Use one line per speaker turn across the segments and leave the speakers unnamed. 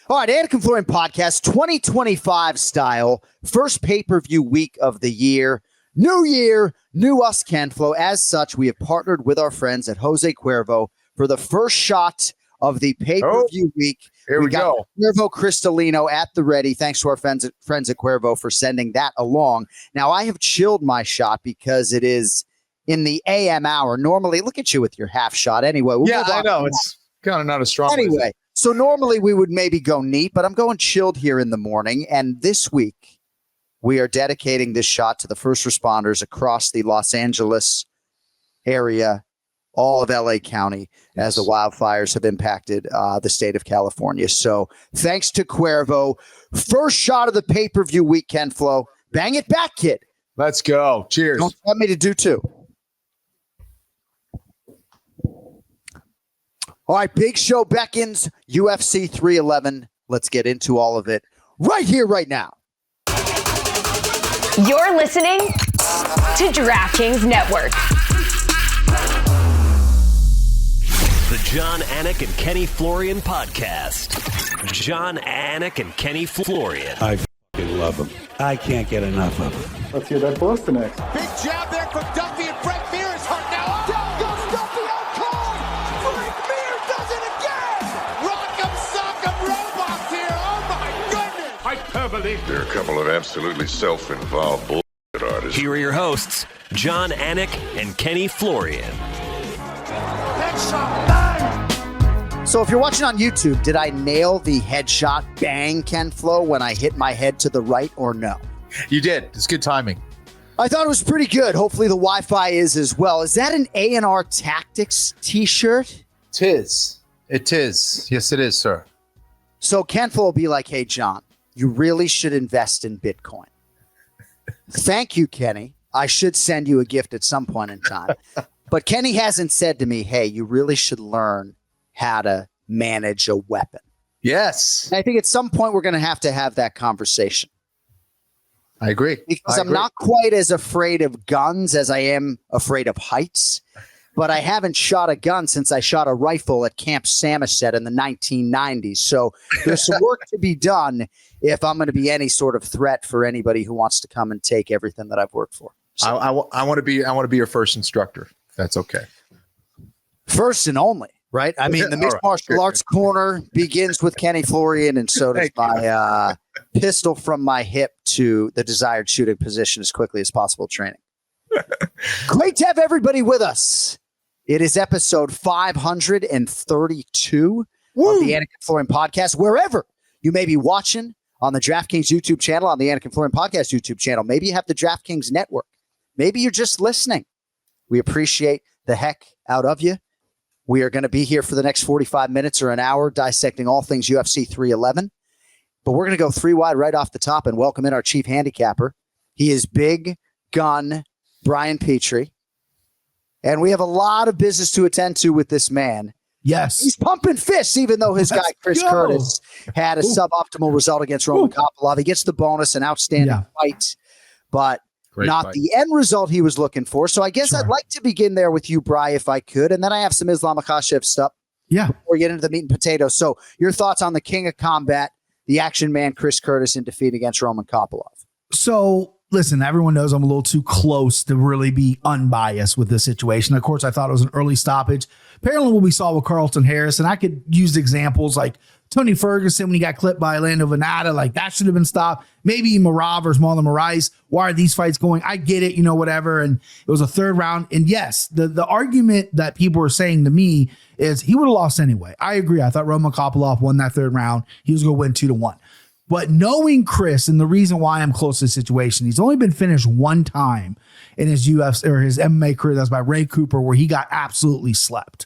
All right, ANIK FLORIAN podcast 2025 style. First pay-per-view week of the year. New year, new us, Kenflo. As such, we have partnered with our friends at Jose Cuervo for the first shot of the pay-per-view week.
Here we go.
Cuervo Cristalino at the ready. Thanks to our friends at Cuervo for sending that along. Now, I have chilled my shot because it is in the AM hour. Normally, look at you with your half shot. Anyway,
I know. It's kind of not as strong.
Anyway, so normally we would maybe go neat, but I'm going chilled here in the morning. And this week, we are dedicating this shot to the first responders across the Los Angeles area, all of LA County, as the wildfires have impacted the state of California. So thanks to Cuervo. First shot of the pay-per-view week, Kenflo. Bang it back, kid.
Let's go. Cheers.
Don't want me to do too. All right, big show beckons, UFC 311. Let's get into all of it right here, right now.
You're listening to DraftKings Network.
The Jon Anik and Kenny Florian podcast. Jon Anik and Kenny Florian.
I f***ing love them. I can't get enough of them.
Let's hear that Boston next.
Big jab there from Duffy, and Frank Mir is hurt now. Down goes Duffy, out cold. Frank Mir does it again. Rock'em sock'em robots here. Oh my goodness. Hyperbole.
There are a couple of absolutely self-involved bullshit artists.
Here are your hosts, Jon Anik and Kenny Florian.
Headshot, bang.
So if you're watching on YouTube, did I nail the headshot bang, Kenflo, when I hit my head to the right or no?
You did. It's good timing.
I thought it was pretty good. Hopefully the Wi-Fi is as well. Is that an A&R Tactics t-shirt?
It is. It is. Yes, it is, sir.
So Kenflo will be like, hey, John, you really should invest in Bitcoin. Thank you, Kenny. I should send you a gift at some point in time. But Kenny hasn't said to me, hey, you really should learn how to manage a weapon.
Yes.
And I think at some point we're going to have that conversation.
I agree.
Because I'm not quite as afraid of guns as I am afraid of heights. But I haven't shot a gun since I shot a rifle at Camp Samoset in the 1990s. So there's some work to be done if I'm going to be any sort of threat for anybody who wants to come and take everything that I've worked for. So,
I want to be your first instructor. If that's okay.
First and only, right? I mean, the mixed martial arts corner begins with Kenny Florian, and so does my pistol from my hip to the desired shooting position as quickly as possible training. Great to have everybody with us. It is episode 532 of the ANIK FLORIAN podcast. Wherever you may be watching, on the DraftKings YouTube channel, on the ANIK FLORIAN podcast YouTube channel, maybe you have the DraftKings network. Maybe you're just listening. We appreciate the heck out of you. We are going to be here for the next 45 minutes or an hour dissecting all things UFC 311. But we're going to go three wide right off the top and welcome in our chief handicapper. He is Big Gun Brian Petrie. And we have a lot of business to attend to with this man.
Yes.
He's pumping fists, even though his guy, Chris Curtis, had a suboptimal result against Roman Kopylov. He gets the bonus, an outstanding fight, but not the end result he was looking for. So I guess I'd like to begin there with you, Bri, if I could. And then I have some Islam Makhachev stuff before we get into the meat and potatoes. So your thoughts on the king of combat, the action man, Chris Curtis, in defeat against Roman Kopylov.
So listen, everyone knows I'm a little too close to really be unbiased with this situation. Of course, I thought it was an early stoppage. Apparently what we saw with Carlton Harris, and I could use examples like Tony Ferguson when he got clipped by Lando Venata, like that should have been stopped. Maybe Marab versus Marlon Moraes. Why are these fights going? I get it, whatever. And it was a third round. And yes, the argument that people are saying to me is he would have lost anyway. I agree. I thought Roman Kopylov won that third round. He was going to win 2-1. But knowing Chris, and the reason why I'm close to the situation, he's only been finished one time in his UFC or his MMA career. That's by Ray Cooper, where he got absolutely slept.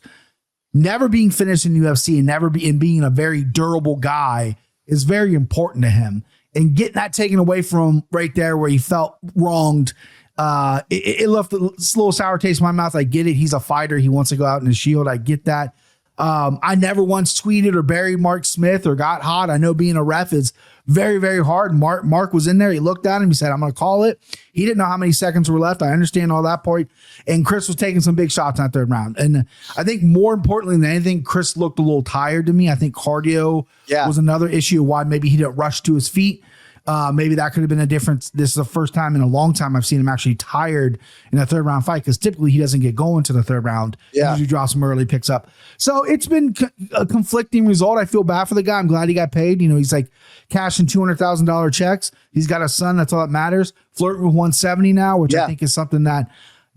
Never being finished in UFC and being a very durable guy is very important to him. And getting that taken away from him right there where he felt wronged, it left a little sour taste in my mouth. I get it. He's a fighter. He wants to go out in his shield. I get that. I never once tweeted or buried Mark Smith or got hot. I know being a ref is very, very hard. Mark was in there. He looked at him. He said, I'm going to call it. He didn't know how many seconds were left. I understand all that part. And Chris was taking some big shots in that third round. And I think more importantly than anything, Chris looked a little tired to me. I think cardio was another issue of why maybe he didn't rush to his feet. Maybe that could have been a difference. This is the first time in a long time I've seen him actually tired in a third round fight, because typically he doesn't get going to the third round.
Yeah.
Usually drops him early, picks up. So it's been a conflicting result. I feel bad for the guy. I'm glad he got paid. You know, he's like cashing $200,000 checks. He's got a son. That's all that matters. Flirting with 170 now, which I think is something that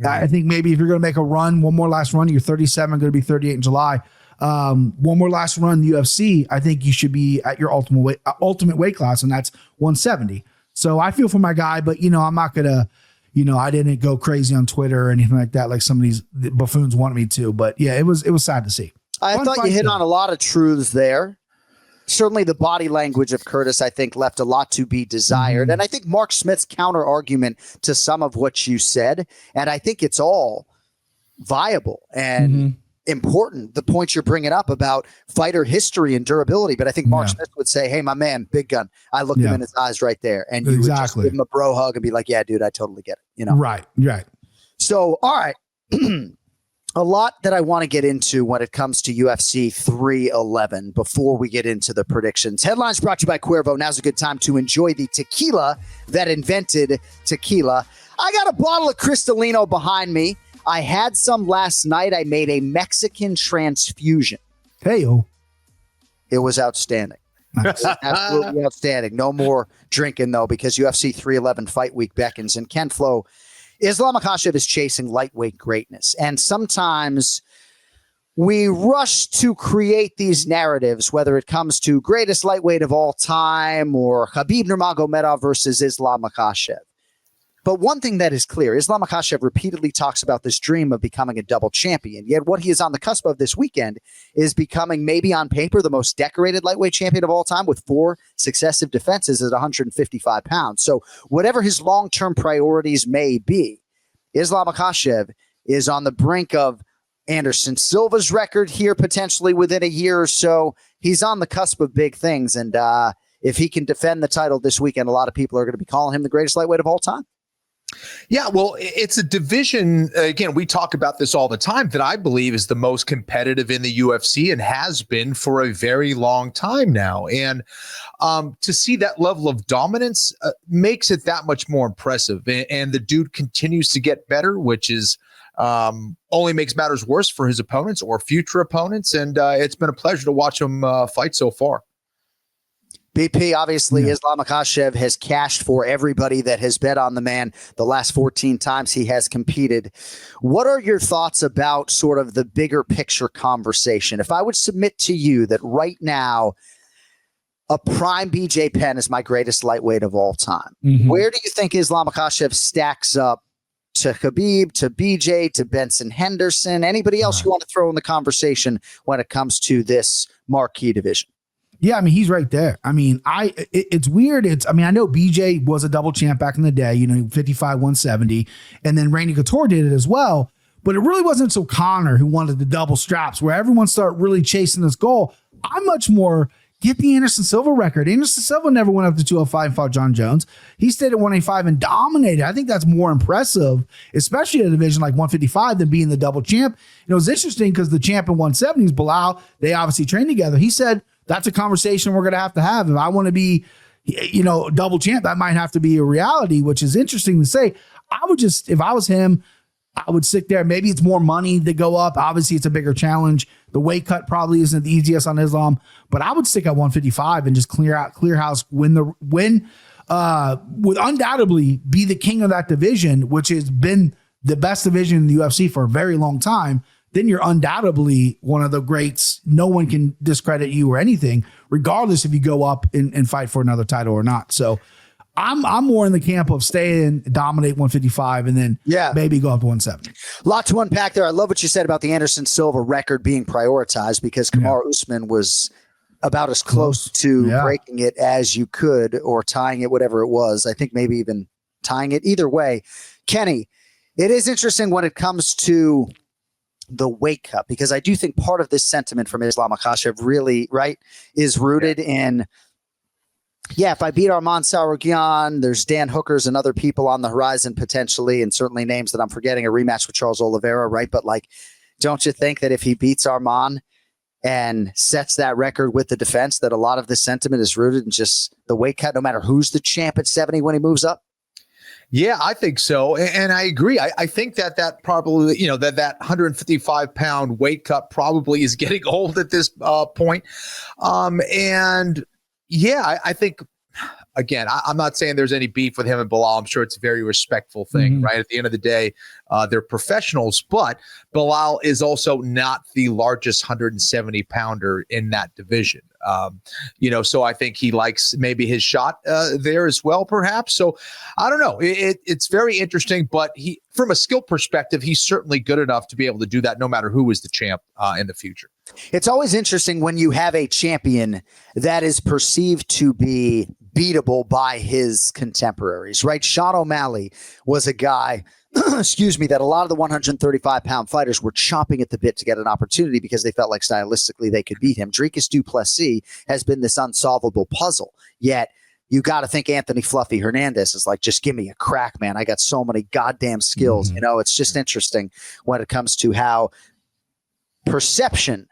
I think maybe if you're going to make a run, one more last run, you're 37, going to be 38 in July. One more last run in the UFC, I think you should be at your ultimate weight class, and that's 170. So I feel for my guy, but I'm not gonna, I didn't go crazy on Twitter or anything like that, like some of these buffoons wanted me to. But yeah, it was sad to see.
I thought you hit on a lot of truths there. Certainly the body language of Curtis, I think, left a lot to be desired. And I think Mark Smith's counter argument to some of what you said, and I think it's all viable and important, the points you're bringing up about fighter history and durability. But I think Mark Smith would say, hey, my man, big gun. I looked him in his eyes right there. And you would just give him a bro hug and be like, yeah, dude, I totally get it.
Right.
So, all right. A lot that I want to get into when it comes to UFC 311 before we get into the predictions. Headlines brought to you by Cuervo. Now's a good time to enjoy the tequila that invented tequila. I got a bottle of Cristalino behind me. I had some last night. I made a Mexican transfusion.
Hey-o.
It was outstanding.
Nice.
Absolutely outstanding. No more drinking, though, because UFC 311 Fight Week beckons. And Ken Flo, Islam Makhachev is chasing lightweight greatness. And sometimes we rush to create these narratives, whether it comes to greatest lightweight of all time or Khabib Nurmagomedov versus Islam Makhachev. But one thing that is clear, Islam Makhachev repeatedly talks about this dream of becoming a double champion. Yet what he is on the cusp of this weekend is becoming, maybe on paper, the most decorated lightweight champion of all time with 4 successive defenses at 155 pounds. So whatever his long-term priorities may be, Islam Makhachev is on the brink of Anderson Silva's record here potentially within a year or so. He's on the cusp of big things. And if he can defend the title this weekend, a lot of people are going to be calling him the greatest lightweight of all time.
Yeah, well, it's a division, again, we talk about this all the time, that I believe is the most competitive in the UFC and has been for a very long time now. And to see that level of dominance makes it that much more impressive. And the dude continues to get better, which is only makes matters worse for his opponents or future opponents. And it's been a pleasure to watch him fight so far.
BP, obviously, Islam Makhachev has cashed for everybody that has bet on the man the last 14 times he has competed. What are your thoughts about sort of the bigger picture conversation? If I would submit to you that right now, a prime BJ Penn is my greatest lightweight of all time, where do you think Islam Makhachev stacks up to Khabib, to BJ, to Benson Henderson, anybody else you want to throw in the conversation when it comes to this marquee division?
Yeah, I mean, he's right there. I mean, it's weird. I know BJ was a double champ back in the day, 55, 170, and then Randy Couture did it as well. But it really wasn't until Conor who wanted the double straps where everyone started really chasing this goal. I'm much more get the Anderson Silva record. Anderson Silva never went up to 205 and fought John Jones. He stayed at 185 and dominated. I think that's more impressive, especially at a division like 155 than being the double champ. It's interesting because the champ in 170 is Bilal. They obviously trained together. He said, that's a conversation we're going to have. If I want to be, double champ, that might have to be a reality, which is interesting to say. If I was him, I would stick there. Maybe it's more money to go up. Obviously, it's a bigger challenge. The weight cut probably isn't the easiest on Islam, but I would stick at 155 and just clear house, would undoubtedly be the king of that division, which has been the best division in the UFC for a very long time. Then you're undoubtedly one of the greats. No one can discredit you or anything, regardless if you go up and fight for another title or not. So I'm more in the camp of stay and dominate 155 and then maybe go up to 170.
A lot to unpack there. I love what you said about the Anderson Silva record being prioritized because Kamaru Usman was about as close to breaking it as you could, or tying it, whatever it was. I think maybe even tying it. Either way, Kenny, it is interesting when it comes to the weight cut, because I do think part of this sentiment from Islam Makhachev really, right, is rooted in, if I beat Arman Tsarukyan, there's Dan Hookers and other people on the horizon potentially, and certainly names that I'm forgetting, a rematch with Charles Oliveira, right? But like, don't you think that if he beats Arman and sets that record with the defense, that a lot of the sentiment is rooted in just the weight cut, no matter who's the champ at 70 when he moves up?
Yeah, I think so. And I agree. I think that probably, that 155-pound weight cut probably is getting old at this point. And yeah, I think, again, I'm not saying there's any beef with him and Bilal. I'm sure it's a very respectful thing, right? At the end of the day, they're professionals, but Bilal is also not the largest 170-pounder in that division. So I think he likes maybe his shot there as well, perhaps. So I don't know. It's very interesting, but from a skill perspective, he's certainly good enough to be able to do that no matter who is the champ in the future.
It's always interesting when you have a champion that is perceived to be beatable by his contemporaries, right? Sean O'Malley was a guy, that a lot of the 135-pound fighters were chomping at the bit to get an opportunity because they felt like stylistically they could beat him. Dricus du Plessis has been this unsolvable puzzle, yet you got to think Anthony Fluffy Hernandez is like, just give me a crack, man. I got so many goddamn skills. It's just interesting when it comes to how perception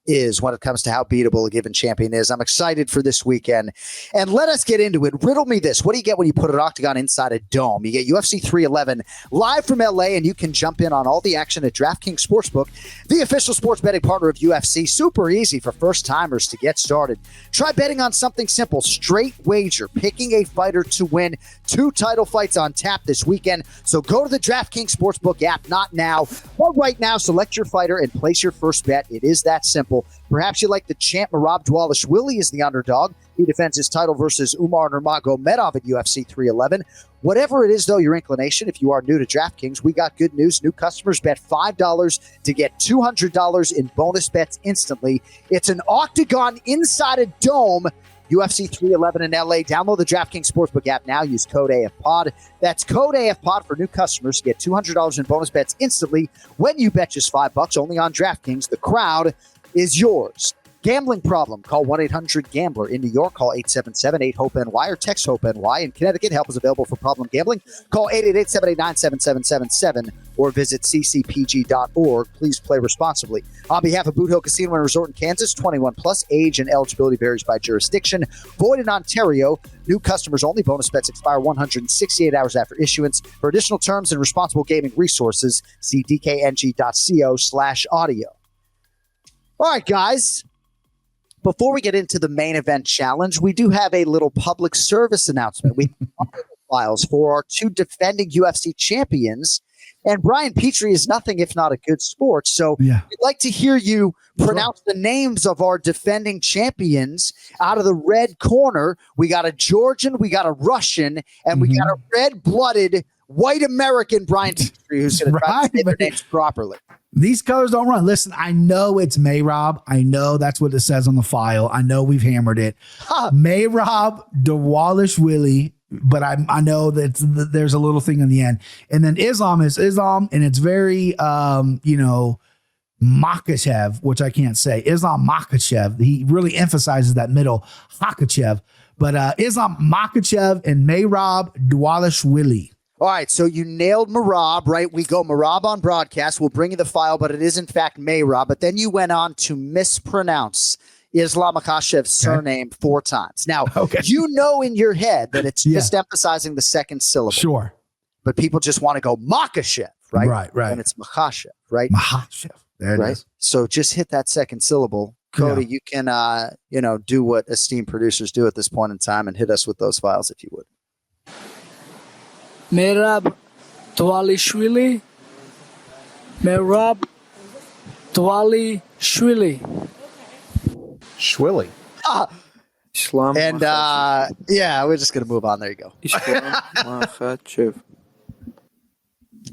is when it comes to how beatable a given champion is. I'm excited for this weekend, and let us get into it. Riddle me this. What do you get when you put an octagon inside a dome? You get UFC 311 live from LA, and you can jump in on all the action at Draftkings Sportsbook, the official sports betting partner of UFC. Super easy for first timers to get started. Try betting on something simple, straight wager, picking a fighter to win 2 title fights on tap this weekend. So go to the Draftkings Sportsbook app, not now, but right now. Select your fighter and place your first bet. It is that simple. Perhaps you like the champ. Merab Dvalishvili is the underdog. He defends his title versus Umar Nurmagomedov at UFC 311. Whatever it is, though, your inclination, if you are new to DraftKings, we got good news. New customers bet $5 to get $200 in bonus bets instantly. It's an octagon inside a dome. UFC 311 in LA. Download the DraftKings Sportsbook app now. Use code AFPOD. That's code AFPOD for new customers to get $200 in bonus bets instantly when you bet just $5 only on DraftKings. The crowd is yours. Gambling problem? Call 1-800-GAMBLER. In New York, call 877-8-HOPE-NY or text HOPE-NY. In Connecticut, help is available for problem gambling. Call 888-789-7777 or visit ccpg.org. Please play responsibly. On behalf of Boot Hill Casino and Resort in Kansas, 21 plus, age and eligibility varies by jurisdiction. Void in Ontario. New customers only. Bonus bets expire 168 hours after issuance. For additional terms and responsible gaming resources, see dkng.co/audio. All right, guys. Before we get into the main event challenge, we do have a little public service announcement. We have files for our 2 defending UFC champions, and Brian Petrie is nothing if not a good sport. So we'd like to hear you pronounce the names of our defending champions. Out of the red corner, we got a Georgian, we got a Russian, and we got a red-blooded white American Brian Petrie who's going to try to say their names properly.
These colors don't run. Listen, I know it's Merab. I know that's what it says on the file. I know we've hammered it. Merab Dvalishvili, but I know that there's a little thing in the end. And then Islam is Islam, and it's very, Makhachev, which I can't say. Islam Makhachev. He really emphasizes that middle, Makhachev. But Islam Makhachev and Merab Dvalishvili.
All right, so you nailed Merab, right? We go Merab on broadcast. We'll bring you the file, but it is in fact Merab. But then you went on to mispronounce Islam Makhachev's surname 4 times. Now, you know in your head that it's just emphasizing the second syllable.
Sure.
But people just want to go Makhachev, right? Right. And it's Makhachev, right?
Makhachev. There it is.
So just hit that second syllable. Cody, you can, do what esteemed producers do at this point in time and hit us with those files if you would.
Merab Dvalishvili. Merab Dvalishvili.
Shwilly.
Islam
and we're just gonna move on. There you go.
Islam Makhachev.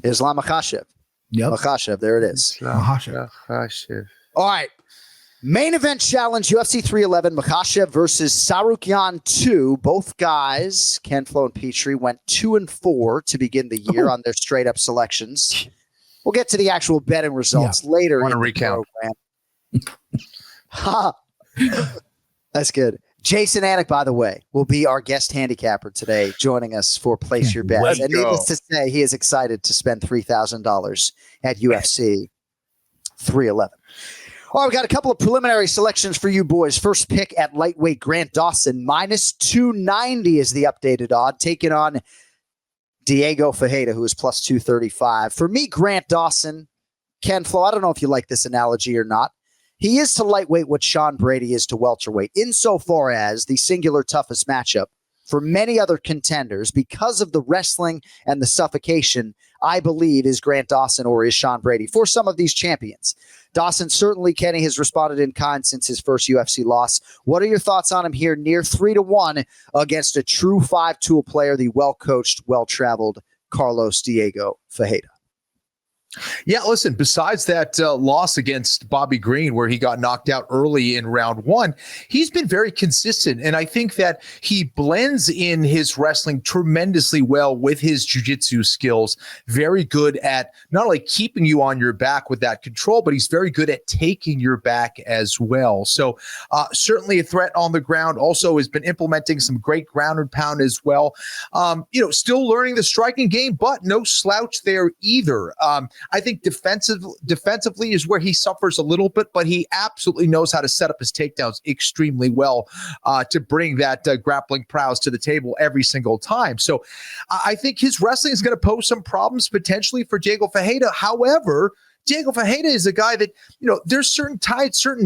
Islam Makhachev.
Yep.
Makhachev. There it is.
Makhachev.
All right. Main event challenge, UFC 311, Makhachev versus Tsarukyan 2. Both guys, Ken Flo and Petrie, went 2-4 to begin the year on their straight-up selections. We'll get to the actual betting results later in the
recount.
program. That's good. Jason Anik, by the way, will be our guest handicapper today, joining us for Place Your Bets. And needless to say, he is excited to spend $3,000 at UFC 311. All right, we got a couple of preliminary selections for you boys. First pick at lightweight, Grant Dawson, minus 290 is the updated odd, taking on Diego Ferreira, who is plus 235. For me, Grant Dawson, Ken Flo, I don't know if you like this analogy or not. He is to lightweight what Sean Brady is to welterweight, insofar as the singular toughest matchup for many other contenders, because of the wrestling and the suffocation, I believe, is Grant Dawson or is Sean Brady for some of these champions. Dawson, certainly, Kenny, has responded in kind since his first UFC loss. What are your thoughts on him here near 3-1 against a true 5-tool player, the well-coached, well-traveled Carlos Diego Ferreira?
Yeah, listen, besides that loss against Bobby Green, where he got knocked out early in round one, he's been very consistent. And I think that he blends in his wrestling tremendously well with his jiu-jitsu skills. Very good at not only keeping you on your back with that control, but he's very good at taking your back as well. So certainly a threat on the ground. Also has been implementing some great ground and pound as well. Still learning the striking game, but no slouch there either. I think defensively is where he suffers a little bit, but he absolutely knows how to set up his takedowns extremely well to bring that grappling prowess to the table every single time. So I think his wrestling is going to pose some problems potentially for Diego Ferreira. However, Diego Ferreira is a guy that, there's certain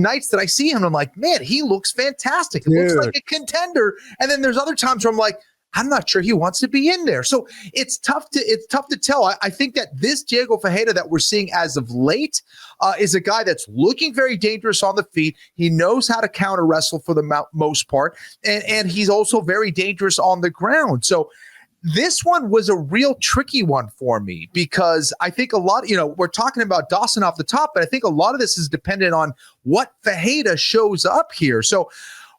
nights that I see him and I'm like, man, he looks fantastic. He looks like a contender. And then there's other times where I'm like, I'm not sure he wants to be in there. So it's tough to tell. I think that this Diego Ferreira that we're seeing as of late is a guy that's looking very dangerous on the feet. He knows how to counter wrestle for the most part. And he's also very dangerous on the ground. So this one was a real tricky one for me because I think a lot, we're talking about Dawson off the top, but I think a lot of this is dependent on what Ferreira shows up here. So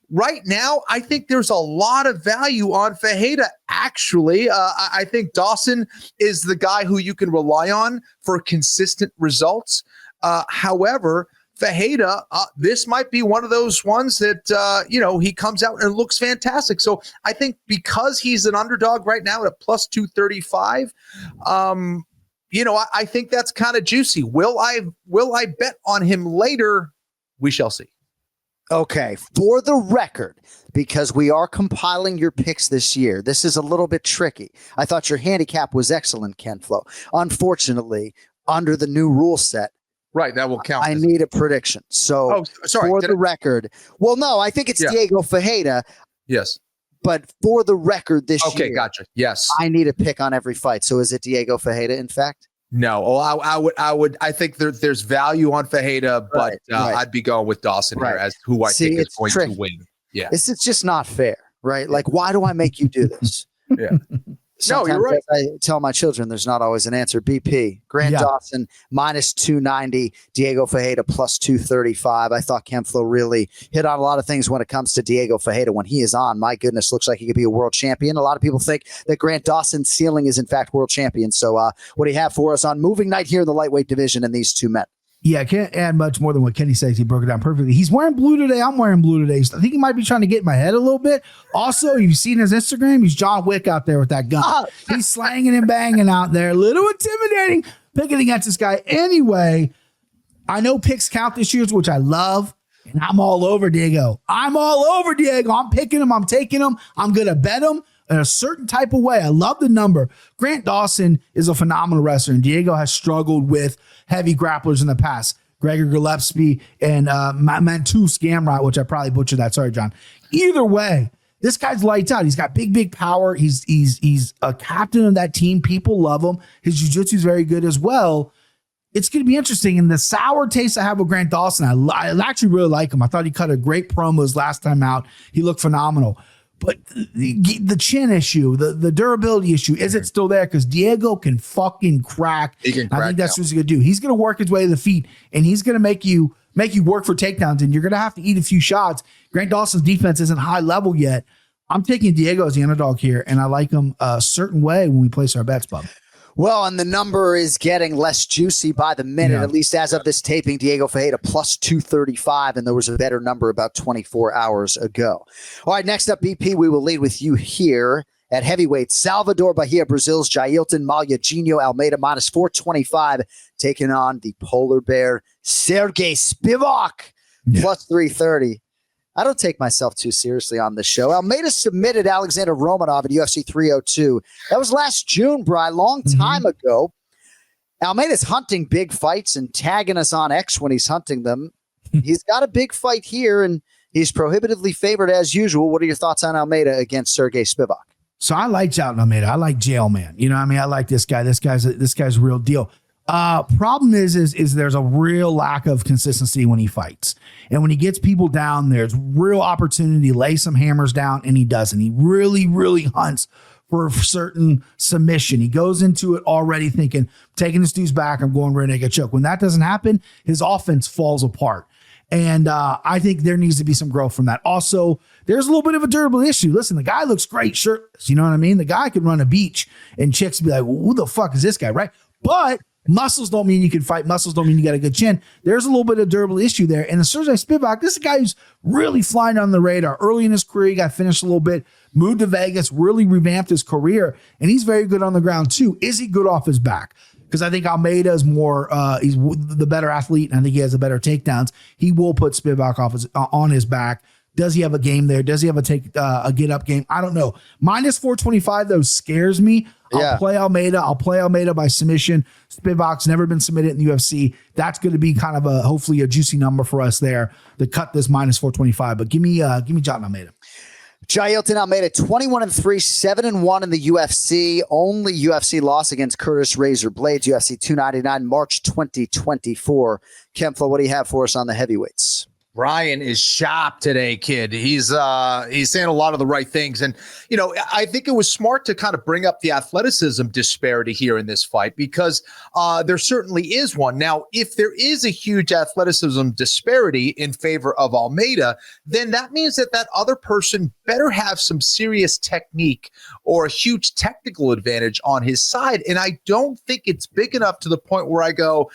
right now, I think there's a lot of value on Ferreira, actually. I think Dawson is the guy who you can rely on for consistent results. However, Ferreira, this might be one of those ones that, he comes out and looks fantastic. So I think because he's an underdog right now at a plus 235, I think that's kind of juicy. Will I bet on him later? We shall see.
Okay, for the record, because we are compiling your picks this year, this is a little bit tricky. I thought your handicap was excellent, Ken Flo. Unfortunately, under the new rule set,
right, that will count.
I need a prediction. So, for the record, well, no, I think it's Diego Ferreira.
Yes.
But for the record this year,
okay, gotcha. Yes,
I need a pick on every fight. So, is it Diego Ferreira? In fact.
No, I think there's value on Ferreira, but right. I'd be going with Dawson here as who I think is going to win. Yeah.
It's just not fair, right? Like, why do I make you do this?
Yeah.
Sometimes
you're right.
I tell my children there's not always an answer. BP, Grant Dawson, minus 290, Diego Ferreira, plus 235. I thought Ken Flo really hit on a lot of things when it comes to Diego Ferreira. When he is on, my goodness, looks like he could be a world champion. A lot of people think that Grant Dawson's ceiling is, in fact, world champion. So what do you have for us on moving night here in the lightweight division and these two men?
Yeah, I can't add much more than what Kenny says. He broke it down perfectly. He's wearing blue today. I'm wearing blue today. So I think he might be trying to get in my head a little bit. Also, you've seen his Instagram. He's John Wick out there with that gun. He's slanging and banging out there. A little intimidating picking against this guy. Anyway, I know picks count this year, which I love. And I'm all over Diego. I'm picking him. I'm taking him. I'm going to bet him in a certain type of way. I love the number. Grant Dawson is a phenomenal wrestler, and Diego has struggled with heavy grapplers in the past. Gregor Gillespie and Mantu Scamrot, which I probably butchered that. Sorry, John. Either way, this guy's lights out. He's got big power. He's a captain of that team. People love him. His jiu-jitsu is very good as well. It's going to be interesting. And the sour taste I have with Grant Dawson, I actually really like him. I thought he cut a great promo his last time out. He looked phenomenal. But the chin issue, the durability issue, is it still there? Because Diego can fucking crack. I think that's what he's going to do. He's going to work his way to the feet, and he's going to make you work for takedowns, and you're going to have to eat a few shots. Grant Dawson's defense isn't high level yet. I'm taking Diego as the underdog here, and I like him a certain way when we place our bets, Bub.
Well, and the number is getting less juicy by the minute, at least as of this taping. Diego Ferreira plus 235, and there was a better number about 24 hours ago. All right, next up, BP, we will lead with you here at heavyweight. Salvador Bahia, Brazil's Jailton Malia Gino Almeida minus 425, taking on the polar bear Sergey Spivak plus 330. I don't take myself too seriously on this show. Almeida submitted Alexander Romanov at UFC 302. That was last June, Bri, long time ago. Almeida's hunting big fights and tagging us on X when he's hunting them. He's got a big fight here, and he's prohibitively favored as usual. What are your thoughts on Almeida against Sergey Spivak?
So I like Jailton Almeida. I like Jailman. You know what I mean? I like this guy. This guy's a real deal. Problem is there's a real lack of consistency when he fights. And when he gets people down, there's real opportunity to lay some hammers down, and he doesn't. He really, really hunts for a certain submission. He goes into it already thinking, taking this dude's back, I'm going ready to get choke. When that doesn't happen, his offense falls apart. And I think there needs to be some growth from that. Also, there's a little bit of a durable issue. Listen, the guy looks great shirtless. You know what I mean? The guy could run a beach and chicks be like, well, who the fuck is this guy, right? But muscles don't mean you can fight. Muscles don't mean you got a good chin. There's a little bit of durable issue there. And the Sergey Spivak, this is a guy who's really flying on the radar. Early in his career, he got finished a little bit, moved to Vegas, really revamped his career, and he's very good on the ground too. Is he good off his back? Because I think Almeida is more, he's the better athlete, and I think he has the better takedowns. He will put Spivak on his back. Does he have a game there? Does he have a get up game? I don't know. Minus 425 though scares me. I'll play Almeida. I'll play Almeida by submission. Spivak's never been submitted in the UFC. That's going to be kind of hopefully a juicy number for us there to cut this minus 425. But give me Jailton Almeida.
Jailton Almeida, 21-3, 7-1 in the UFC. Only UFC loss against Curtis Razor Blades, UFC 299, March 2024. Kempflo, what do you have for us on the heavyweights?
Ryan is sharp today, kid. He's saying a lot of the right things. And, you know, I think it was smart to kind of bring up the athleticism disparity here in this fight because there certainly is one. Now, if there is a huge athleticism disparity in favor of Almeida, then that means that other person better have some serious technique or a huge technical advantage on his side. And I don't think it's big enough to the point where I go,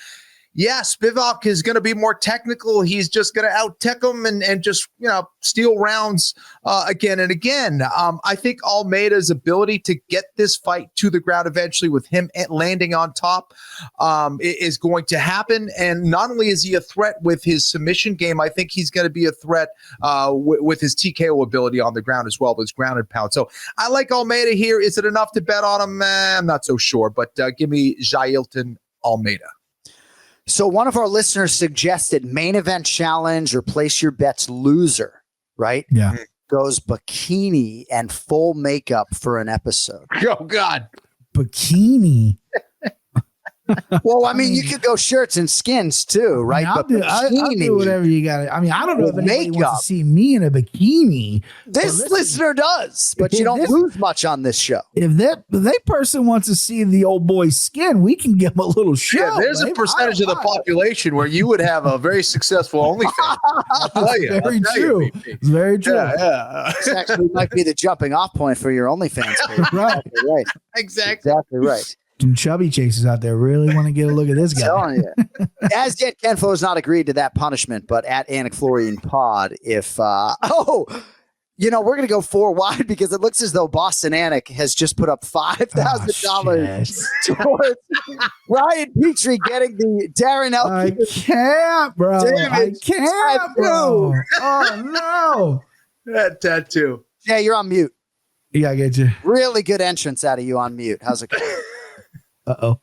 yeah, Spivak is going to be more technical. He's just going to out-tech him and just, you know, steal rounds again and again. I think Almeida's ability to get this fight to the ground eventually with him landing on top is going to happen. And not only is he a threat with his submission game, I think he's going to be a threat with his TKO ability on the ground as well, his ground and pound. So I like Almeida here. Is it enough to bet on him? I'm not so sure, but give me Jailton Almeida.
So one of our listeners suggested main event challenge or place your bets loser, right?
Yeah.
Goes bikini and full makeup for an episode.
Oh, God.
Bikini.
Well, I mean, you could go shirts and skins too, right?
I mean, I'll do whatever you got. I mean, I don't know if anybody wants to see me in a bikini.
This listener does, but you don't lose much on this show.
If that person wants to see the old boy's skin, we can give him a little show.
Yeah, there's a percentage of the population where you would have a very successful OnlyFans. I'll tell you.
Very true. It's very true.
Yeah.
This actually might be the jumping off point for your OnlyFans page.
Right.
Exactly.
Exactly right.
Some chubby chasers out there really want to get a look at this guy.
Telling you. As yet, Kenflo has not agreed to that punishment, but at ANIK FLORIAN Pod, if you know, we're going to go 4 wide because it looks as though Boston Anik has just put up $5,000 towards Ryan Petrie getting the Darren Elkins.
I can't, bro. I can't, bro. Oh, no.
That tattoo.
Yeah, you're on mute.
Yeah, I get you.
Really good entrance out of you on mute. How's it going?
Uh-oh.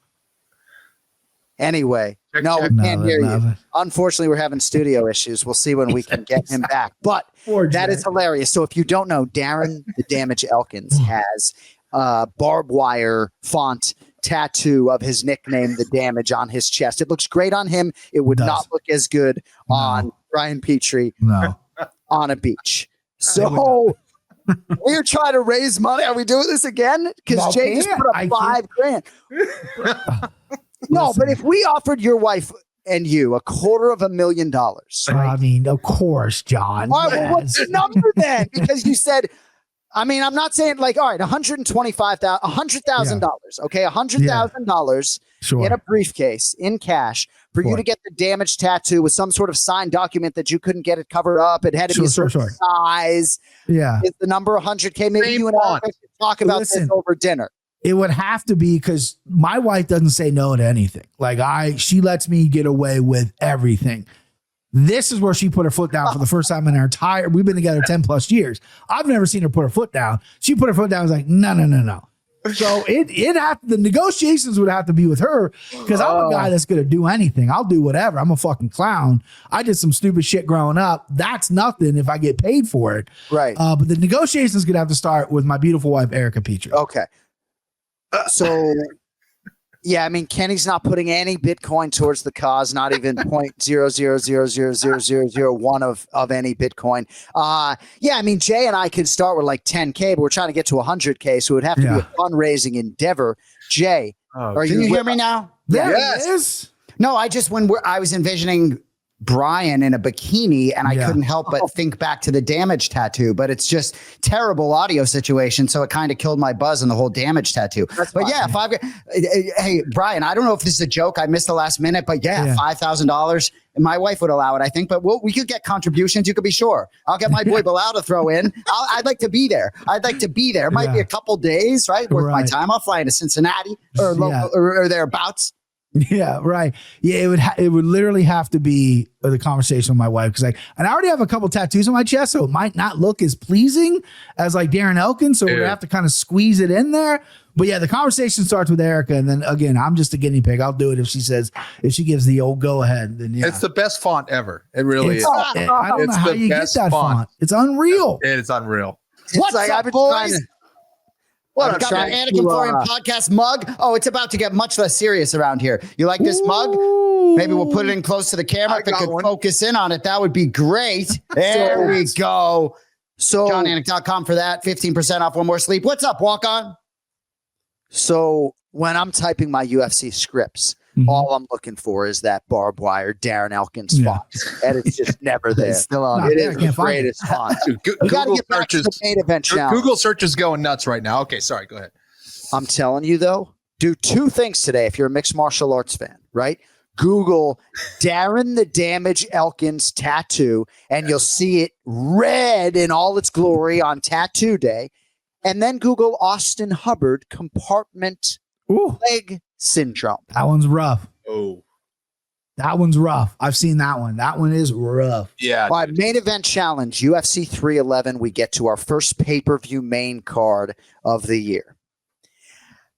Anyway, we can't hear you. Unfortunately, we're having studio issues. We'll see when we can get him back. But that is hilarious. So if you don't know, Darren the Damage Elkins has barbed wire font tattoo of his nickname, The Damage, on his chest. It looks great on him. It would not look as good on Ryan Petrie on a beach. So we're trying to raise money. Are we doing this again? Because Jay just put up $5,000. No, but if we offered your wife and you $250,000,
I mean, of course, John.
All right, well, what's the number then? Because you said I mean, I'm not saying like, all right, $100,000. Okay, $100,000 in a briefcase in cash for you to get the damage tattoo with some sort of signed document that you couldn't get it covered up. It had to be a certain size.
Yeah,
is the number $100K? Maybe you and I could talk about this over dinner.
It would have to be, because my wife doesn't say no to anything. Like she lets me get away with everything. This is where she put her foot down for the first time in our we've been together 10 plus years. I've never seen her put her foot down. She put her foot down and was like, no. So the negotiations would have to be with her, because I'm a guy that's going to do anything. I'll do whatever. I'm a fucking clown. I did some stupid shit growing up. That's nothing if I get paid for it.
Right.
But the negotiations going to have to start with my beautiful wife, Erica Petrie.
Okay. So, yeah, I mean, Kenny's not putting any Bitcoin towards the cause, not even 0.0000001 of any Bitcoin. Yeah, I mean, Jay and I could start with like 10K, but we're trying to get to 100K, so it would have to be a fundraising endeavor. Jay,
can you hear me now?
Yes.
No, I was envisioning Brian in a bikini, and I couldn't help but think back to the damage tattoo, but it's just terrible audio situation, so it kind of killed my buzz on the whole damage tattoo. Hey, Brian, I don't know if this is a joke. I missed the last minute, but $5,000. My wife would allow it, I think, but we could get contributions. You could be sure. I'll get my boy Bilal to throw in. I'd like to be there. It might be a couple days, right? Worth my time. I'll fly into Cincinnati or thereabouts.
Yeah, right. Yeah, it would literally have to be the conversation with my wife, because and I already have a couple tattoos on my chest, so it might not look as pleasing as like Darren Elkins, so we'd have to kind of squeeze it in there. But yeah, the conversation starts with Erica, and then again, I'm just a guinea pig. I'll do it if she gives the old go ahead. Then
it's the best font ever. It really is.
I don't know how you get that font. It's unreal.
It's unreal.
What's like, I've been boys?
What, I've got an ANIK FLORIAN podcast mug. Oh, it's about to get much less serious around here. You like this mug? Maybe we'll put it in close to the camera. If it could focus in on it, that would be great. There we go. So JonAnik.com for that. 15% off one more sleep. What's up, walk on?
So when I'm typing my UFC scripts, all I'm looking for is that barbed wire Darren Elkins font. And it's just never there.
It's still on.
It is the greatest font. We got to get back to the main event challenge.
Google search is going nuts right now. Okay, sorry. Go ahead.
I'm telling you, though, do two things today if you're a mixed martial arts fan, right? Google Darren the Damage Elkins tattoo, and you'll see it red in all its glory on Tattoo Day. And then Google Austin Hubbard compartment leg syndrome.
That one's rough.
Oh,
that one's rough. I've seen that one. That one is rough.
Yeah.
All right, main event challenge, UFC 311. We get to our first pay-per-view main card of the year.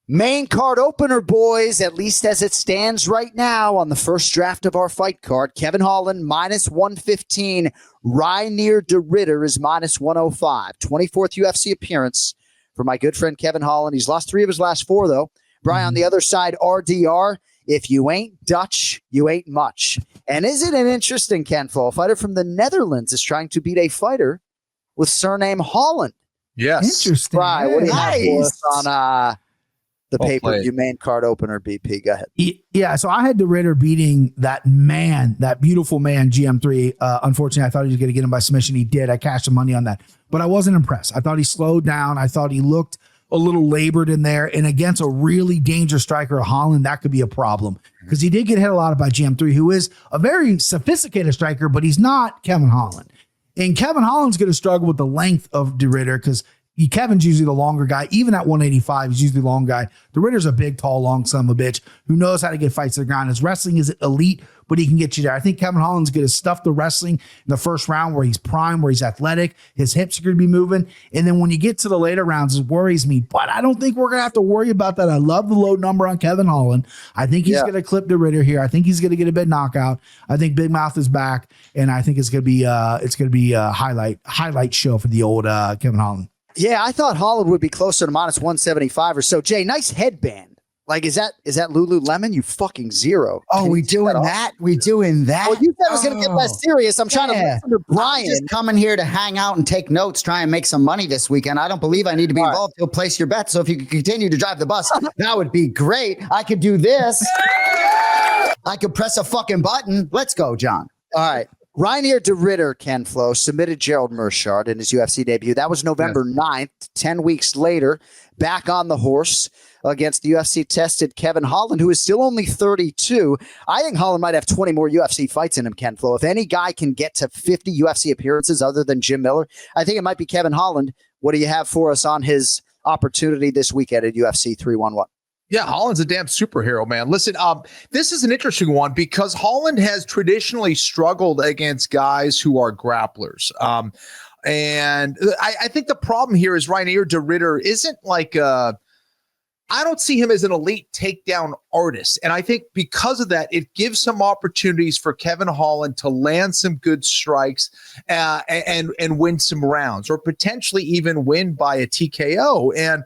Main card opener, boys, at least as it stands right now on the first draft of our fight card. Kevin Holland, -115. Reinier de Ridder is -105. 24th UFC appearance for my good friend Kevin Holland. He's lost 3 of his last 4, though. Brian, on the other side, RDR. If you ain't Dutch, you ain't much. And isn't it interesting, Ken Flo? A fighter from the Netherlands is trying to beat a fighter with surname Holland.
Yes.
Interesting.
Brian, what do you have for us on the pay-per-view main card opener, BP? Go ahead.
Yeah, so I had de Ridder beating that beautiful man, GM3. Unfortunately, I thought he was going to get him by submission. He did. I cashed some money on that. But I wasn't impressed. I thought he slowed down. I thought he looked a little labored in there. And against a really dangerous striker, Holland, that could be a problem. Because he did get hit a lot by GM3, who is a very sophisticated striker, but he's not Kevin Holland. And Kevin Holland's going to struggle with the length of de Ridder, because Kevin's usually the longer guy. Even at 185, he's usually the long guy. De Ridder's a big, tall, long son of a bitch who knows how to get fights to the ground. His wrestling is elite, but he can get you there. I think Kevin Holland's going to stuff the wrestling in the first round where he's prime, where he's athletic. His hips are going to be moving. And then when you get to the later rounds, it worries me. But I don't think we're going to have to worry about that. I love the low number on Kevin Holland. I think he's going to clip de Ridder here. I think he's going to get a bit knockout. I think Big Mouth is back, and I think it's going to be a highlight show for the old Kevin Holland.
Yeah, I thought Holland would be closer to -175 or so. Jay, nice headband. Like, is that Lululemon? You fucking zero.
Oh, we doing that? We doing that?
Well, you said it was going to get less serious. I'm trying to listen to Brian.
I'm just coming here to hang out and take notes, try and make some money this weekend. I don't believe I need to be involved. You'll place your bet. So if you could continue to drive the bus, that would be great. I could do this. I could press a fucking button. Let's go, John.
All right. Reinier de Ridder, Ken Flo, submitted Gerald Meerschaert in his UFC debut. That was November 9th. 10 weeks later, back on the horse against the UFC-tested Kevin Holland, who is still only 32. I think Holland might have 20 more UFC fights in him, Ken Flo. If any guy can get to 50 UFC appearances other than Jim Miller, I think it might be Kevin Holland. What do you have for us on his opportunity this weekend at UFC 311?
Yeah, Holland's a damn superhero, man. Listen, this is an interesting one because Holland has traditionally struggled against guys who are grapplers. And I think the problem here is Reinier de Ridder isn't like I don't see him as an elite takedown artist. And I think because of that, it gives some opportunities for Kevin Holland to land some good strikes and win some rounds, or potentially even win by a TKO. And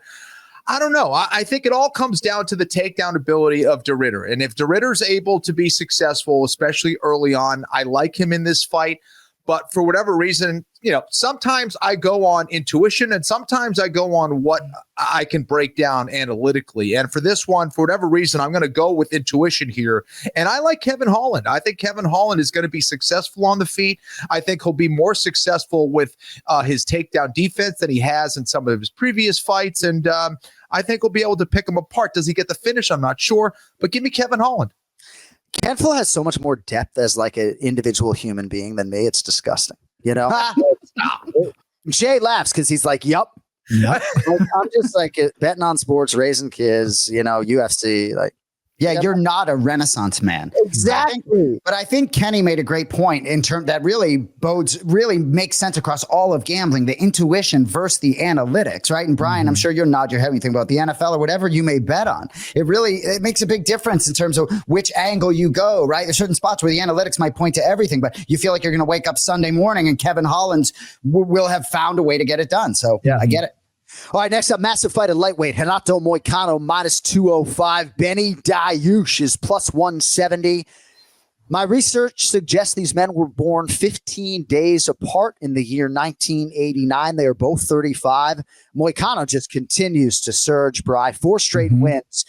I don't know. I think it all comes down to the takedown ability of de Ridder. And if de Ridder's able to be successful, especially early on, I like him in this fight. But for whatever reason, sometimes I go on intuition and sometimes I go on what I can break down analytically. And for this one, for whatever reason, I'm going to go with intuition here. And I like Kevin Holland. I think Kevin Holland is going to be successful on the feet. I think he'll be more successful with his takedown defense than he has in some of his previous fights. And I think we'll be able to pick him apart. Does he get the finish? I'm not sure. But give me Kevin Holland.
Ken Flo has so much more depth as like an individual human being than me. It's disgusting. Jay laughs because he's like, yup. I'm just like betting on sports, raising kids, UFC. Like,
yeah, you're not a Renaissance man.
Exactly.
But I think Kenny made a great point in terms that really makes sense across all of gambling, the intuition versus the analytics, right? And Brian, I'm sure you'll nod your head when you think about the NFL or whatever you may bet on. It makes a big difference in terms of which angle you go, right? There's certain spots where the analytics might point to everything, but you feel like you're going to wake up Sunday morning and Kevin Holland will have found a way to get it done. So yeah, I get it.
All right, next up, massive fight at lightweight. Renato Moicano minus 205. Benny Dariush is plus 170. My research suggests these men were born 15 days apart in the year 1989. They are both 35. Moicano just continues to surge, Bri. 4 straight wins,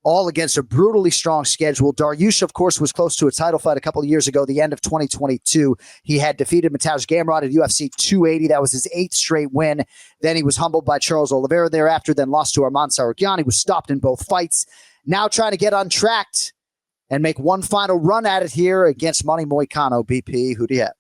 all against a brutally strong schedule. Dariush, of course, was close to a title fight a couple of years ago, the end of 2022. He had defeated Mateusz Gamrot at UFC 280. That was his 8th straight win. Then he was humbled by Charles Oliveira thereafter, then lost to Arman Tsarukyan. He was stopped in both fights. Now trying to get untracked and make one final run at it here against Money Moicano. BP, who do you have?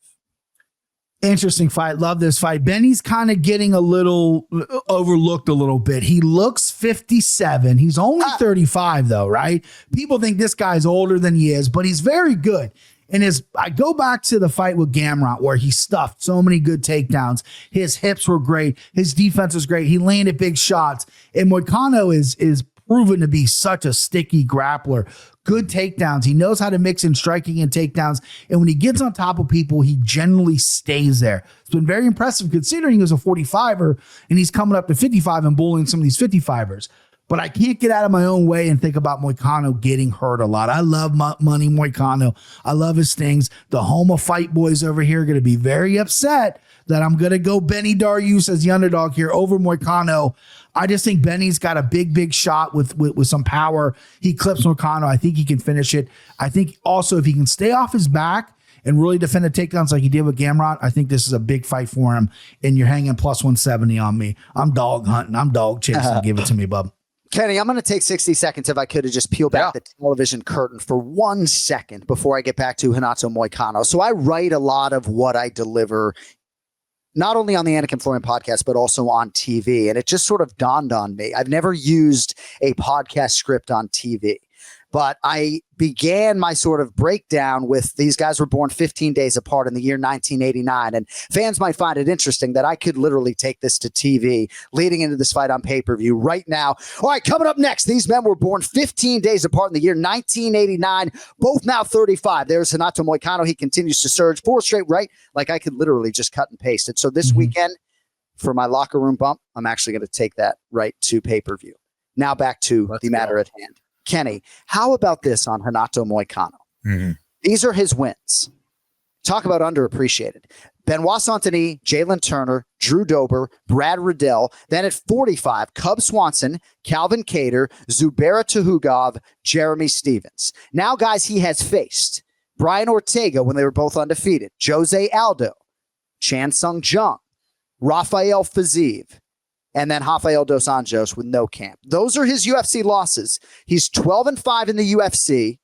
Interesting fight. Love this fight. Benny's kind of getting a little overlooked a little bit. He looks 57. He's only 35 though, right? People think this guy's older than he is, but he's very good. And I go back to the fight with Gamrot where he stuffed so many good takedowns. His hips were great. His defense was great. He landed big shots. And Moicano is proven to be such a sticky grappler. Good takedowns. He knows how to mix in striking and takedowns. And when he gets on top of people, he generally stays there. It's been very impressive considering he was a 45er and he's coming up to 55 and bullying some of these 55ers. But I can't get out of my own way and think about Moicano getting hurt a lot. I love Money Moicano. I love his things. The Homa Fight Boys over here are going to be very upset that I'm going to go Benny Dariush as the underdog here over Moicano. I just think Benny's got a big shot with some power. He clips Moicano. I think he can finish it. I think also if he can stay off his back and really defend the takedowns like he did with Gamrot, I think this is a big fight for him. And you're hanging plus 170 on me. I'm dog hunting. I'm dog chasing. Give it to me, bub.
Kenny, I'm going to take 60 seconds if I could to just peel back the television curtain for 1 second before I get back to Renato Moicano. So I write a lot of what I deliver, not only on the ANIK FLORIAN podcast, but also on TV. And it just sort of dawned on me. I've never used a podcast script on TV, but I began my sort of breakdown with these guys were born 15 days apart in the year 1989. And fans might find it interesting that I could literally take this to TV leading into this fight on pay-per-view right now. All right, coming up next, these men were born 15 days apart in the year 1989, both now 35. There's Renato Moicano. He continues to surge 4 straight, right? Like I could literally just cut and paste it. So this weekend for my locker room bump, I'm actually going to take that right to pay-per-view. Now back to the matter at hand. Kenny, how about this on Renato Moicano? These are his wins. Talk about underappreciated. Benoit Saint-Denis, Jalen Turner, Drew Dober, Brad Riddell. Then at 45, Cub Swanson, Calvin Kattar, Zubaira Tuhugov, Jeremy Stevens. Now, guys, he has faced Brian Ortega when they were both undefeated, Jose Aldo, Chan Sung Jung, Rafael Fiziev, and then Rafael Dos Anjos with no camp. Those are his UFC losses. He's 12-5 in the UFC.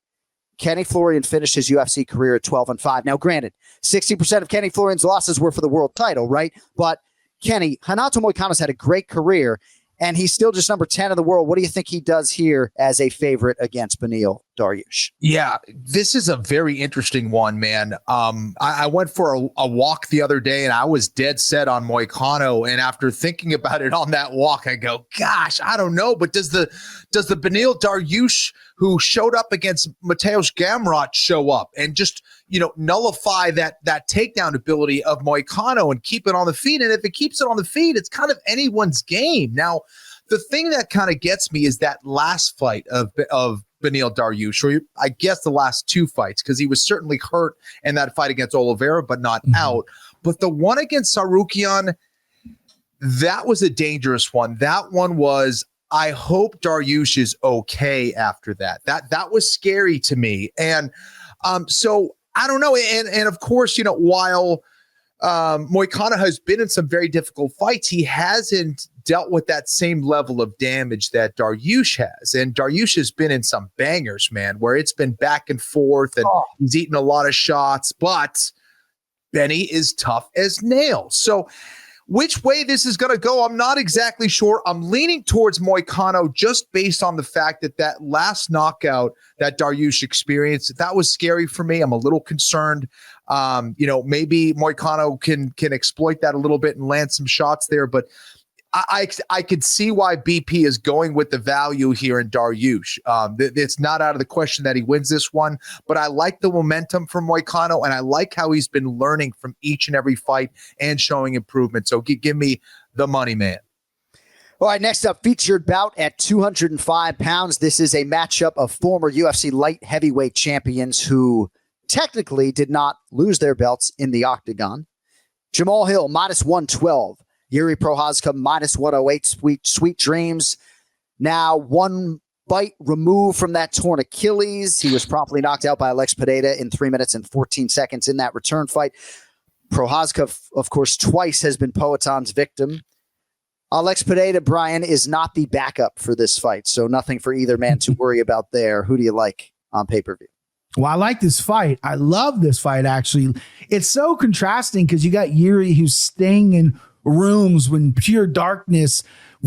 Kenny Florian finished his UFC career at 12-5. Now, granted, 60% of Kenny Florian's losses were for the world title, right? But Kenny, Renato Moicano's had a great career, and he's still just number 10 in the world. What do you think he does here as a favorite against Beneil Dariush?
Yeah, this is a very interesting one, man. I went for a walk the other day, and I was dead set on Moicano. And after thinking about it on that walk, I go, gosh, I don't know. But does the Beneil Dariush, who showed up against Mateusz Gamrot, show up and just, nullify that takedown ability of Moicano and keep it on the feet? And if it keeps it on the feet, it's kind of anyone's game. Now, the thing that kind of gets me is that last fight of Beneil Dariush, or I guess the last two fights, because he was certainly hurt in that fight against Oliveira, but not out. But the one against Tsarukyan, that was a dangerous one. That one was, I hope Dariush is okay after that. That was scary to me. And so I don't know. And of course, while Moicano has been in some very difficult fights, he hasn't dealt with that same level of damage that Dariush has. And Dariush has been in some bangers, man, where it's been back and forth and he's eaten a lot of shots, but Benny is tough as nails. So which way this is going to go, I'm not exactly sure. I'm leaning towards Moicano just based on the fact that last knockout that Dariush experienced, that was scary for me. I'm a little concerned. Maybe Moicano can exploit that a little bit and land some shots there, but I could see why BP is going with the value here in Dariush. It's not out of the question that he wins this one, but I like the momentum from Moicano, and I like how he's been learning from each and every fight and showing improvement. So give me the money, man.
All right, next up, featured bout at 205 pounds. This is a matchup of former UFC light heavyweight champions who technically did not lose their belts in the octagon. Jamal Hill, minus 112. Yuri Prochazka, minus 108. Sweet dreams. Now one bite removed from that torn Achilles. He was promptly knocked out by Alex Pereira in 3 minutes and 14 seconds in that return fight. Prochazka, of course, twice has been Poatan's victim. Alex Pereira, Brian, is not the backup for this fight, so nothing for either man to worry about there. Who do you like on pay-per-view?
Well, I like this fight. I love this fight, actually. It's so contrasting because you got Yuri who's staying in rooms when pure darkness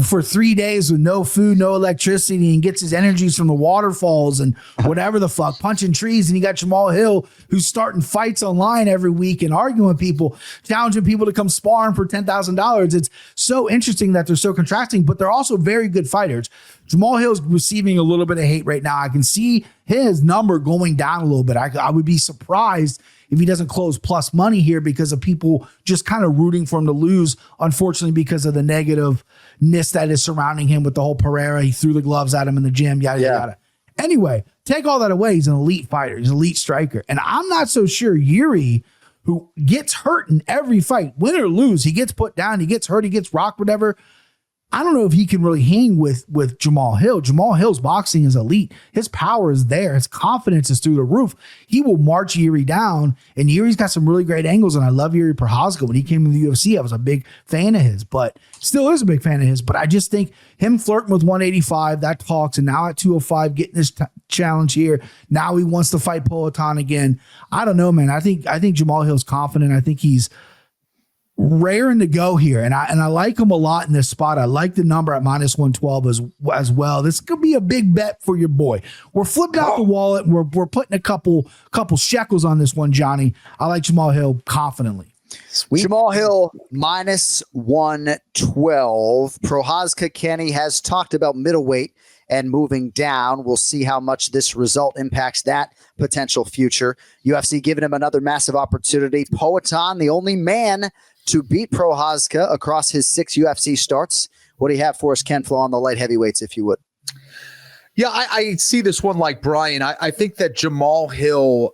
for 3 days with no food, no electricity, and gets his energies from the waterfalls and whatever the fuck, punching trees. And you got Jamal Hill who's starting fights online every week and arguing with people, challenging people to come sparring for $10,000. It's so interesting that they're so contrasting, but they're also very good fighters. Jamal Hill's receiving a little bit of hate right now. I can see his number going down a little bit. I would be surprised if he doesn't close plus money here because of people just kind of rooting for him to lose, unfortunately, because of the negativeness that is surrounding him with the whole Pereira. He threw the gloves at him in the gym, yada, yada. Anyway, take all that away. He's an elite fighter. He's an elite striker. And I'm not so sure Yuri, who gets hurt in every fight, win or lose, he gets put down, he gets hurt, he gets rocked, whatever. I don't know if he can really hang with Jamal Hill. Jamal Hill's boxing is elite. His power is there. His confidence is through the roof. He will march Yuri down, and Yuri's got some really great angles, and I love Yuri Prochazka. When he came to the UFC, I was a big fan of his, but still is a big fan of his. But I just think him flirting with 185, that talks, and now at 205, getting this challenge here. Now he wants to fight Poatan again. I don't know, man. I think Jamal Hill's confident. I think he's raring to go here, and I like him a lot in this spot. I like the number at minus 112 as well. This could be a big bet for your boy. We're flipping out the wallet, and we're putting a couple shekels on this one, Johnny. I like Jamal Hill confidently.
Sweet. Jamal Hill minus 112. Prochazka, Kenny has talked about middleweight and moving down. We'll see how much this result impacts that potential future. UFC giving him another massive opportunity. Poatan, the only man to beat Prochazka across his 6 UFC starts. What do you have for us, Ken Flo, on the light heavyweights, if you would?
Yeah, I see this one like Brian. I think that Jamal Hill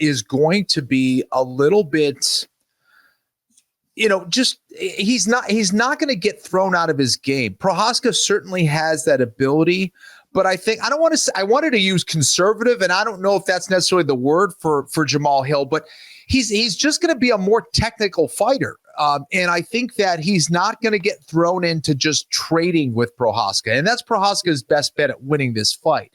is going to be a little bit, he's not going to get thrown out of his game. Prochazka certainly has that ability, but I think I wanted to use conservative, and I don't know if that's necessarily the word for Jamal Hill, but he's just going to be a more technical fighter. And I think that he's not going to get thrown into just trading with Prochazka. And that's Prochazka's best bet at winning this fight.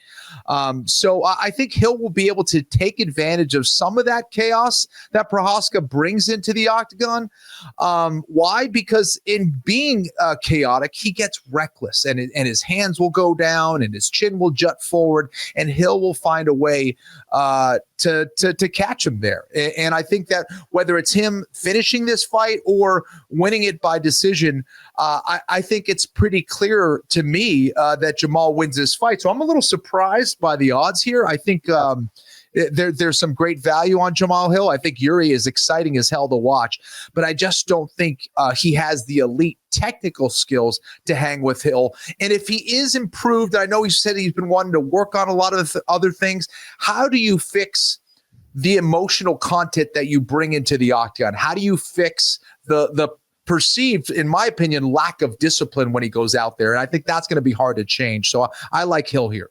So I think Hill will be able to take advantage of some of that chaos that Prochazka brings into the octagon. Why? Because in being chaotic, he gets reckless, and his hands will go down and his chin will jut forward, and Hill will find a way to catch him there. And I think that whether it's him finishing this fight or winning it by decision, I think it's pretty clear to me that Jamal wins this fight. So I'm a little surprised by the odds here. I think there's some great value on Jamal Hill. I think Yuri is exciting as hell to watch, but I just don't think he has the elite technical skills to hang with Hill. And if he is improved, I know he said he's been wanting to work on a lot of other things. How do you fix the emotional content that you bring into the octagon? How do you fix the perceived, in my opinion, lack of discipline when he goes out there? And I think that's going to be hard to change. So I like Hill here.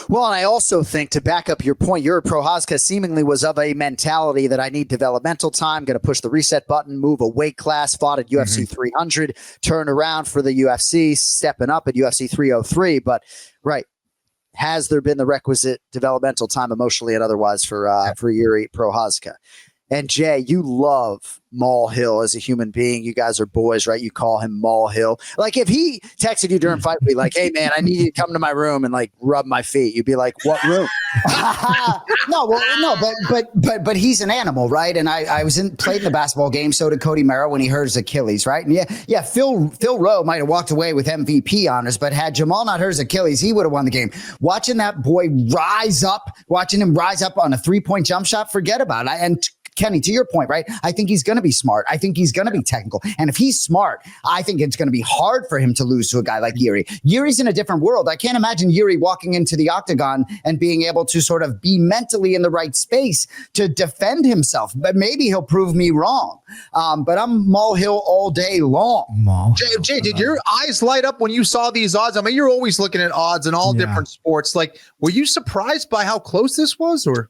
Well, and I also think, to back up your point, Yuri Prochazka seemingly was of a mentality that I need developmental time, going to push the reset button, move a weight class, fought at UFC 300, turn around for the UFC, stepping up at UFC 303. But, right, has there been the requisite developmental time emotionally and otherwise for Yuri Prochazka? And Jay, you love Maul Hill as a human being. You guys are boys, right? You call him Maul Hill. Like, if he texted you during fight, be like, "Hey man, I need you to come to my room and like rub my feet," you'd be like, "What room?"
But he's an animal, right? And I played in the basketball game. So did Cody Merrow when he hurt his Achilles, right? And yeah. Phil Rowe might have walked away with MVP honors, but had Jamal not hurt his Achilles, he would have won the game. Watching that boy rise up on a 3-point jump shot, forget about it. And Kenny, to your point, right? I think he's going to be smart. I think he's going to be technical. And if he's smart, I think it's going to be hard for him to lose to a guy like Yuri. Yuri's in a different world. I can't imagine Yuri walking into the octagon and being able to sort of be mentally in the right space to defend himself. But maybe he'll prove me wrong. But I'm Maul Hill all day long.
Jay, did your eyes light up when you saw these odds? I mean, you're always looking at odds in all different sports. Like, were you surprised by how close this was, or?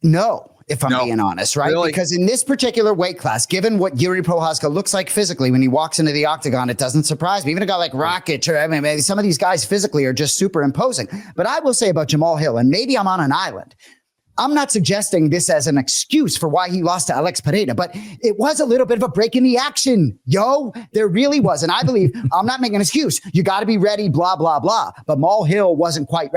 No. If I'm being honest, right? Really? Because in this particular weight class, given what Yuri Prochazka looks like physically when he walks into the octagon, it doesn't surprise me. Even a guy like Rocket, maybe some of these guys physically are just super imposing. But I will say about Jamal Hill, and maybe I'm on an island, I'm not suggesting this as an excuse for why he lost to Alex Pereira, but it was a little bit of a break in the action. There really was. And I believe, I'm not making an excuse. You got to be ready, blah, blah, blah. But Maul Hill wasn't quite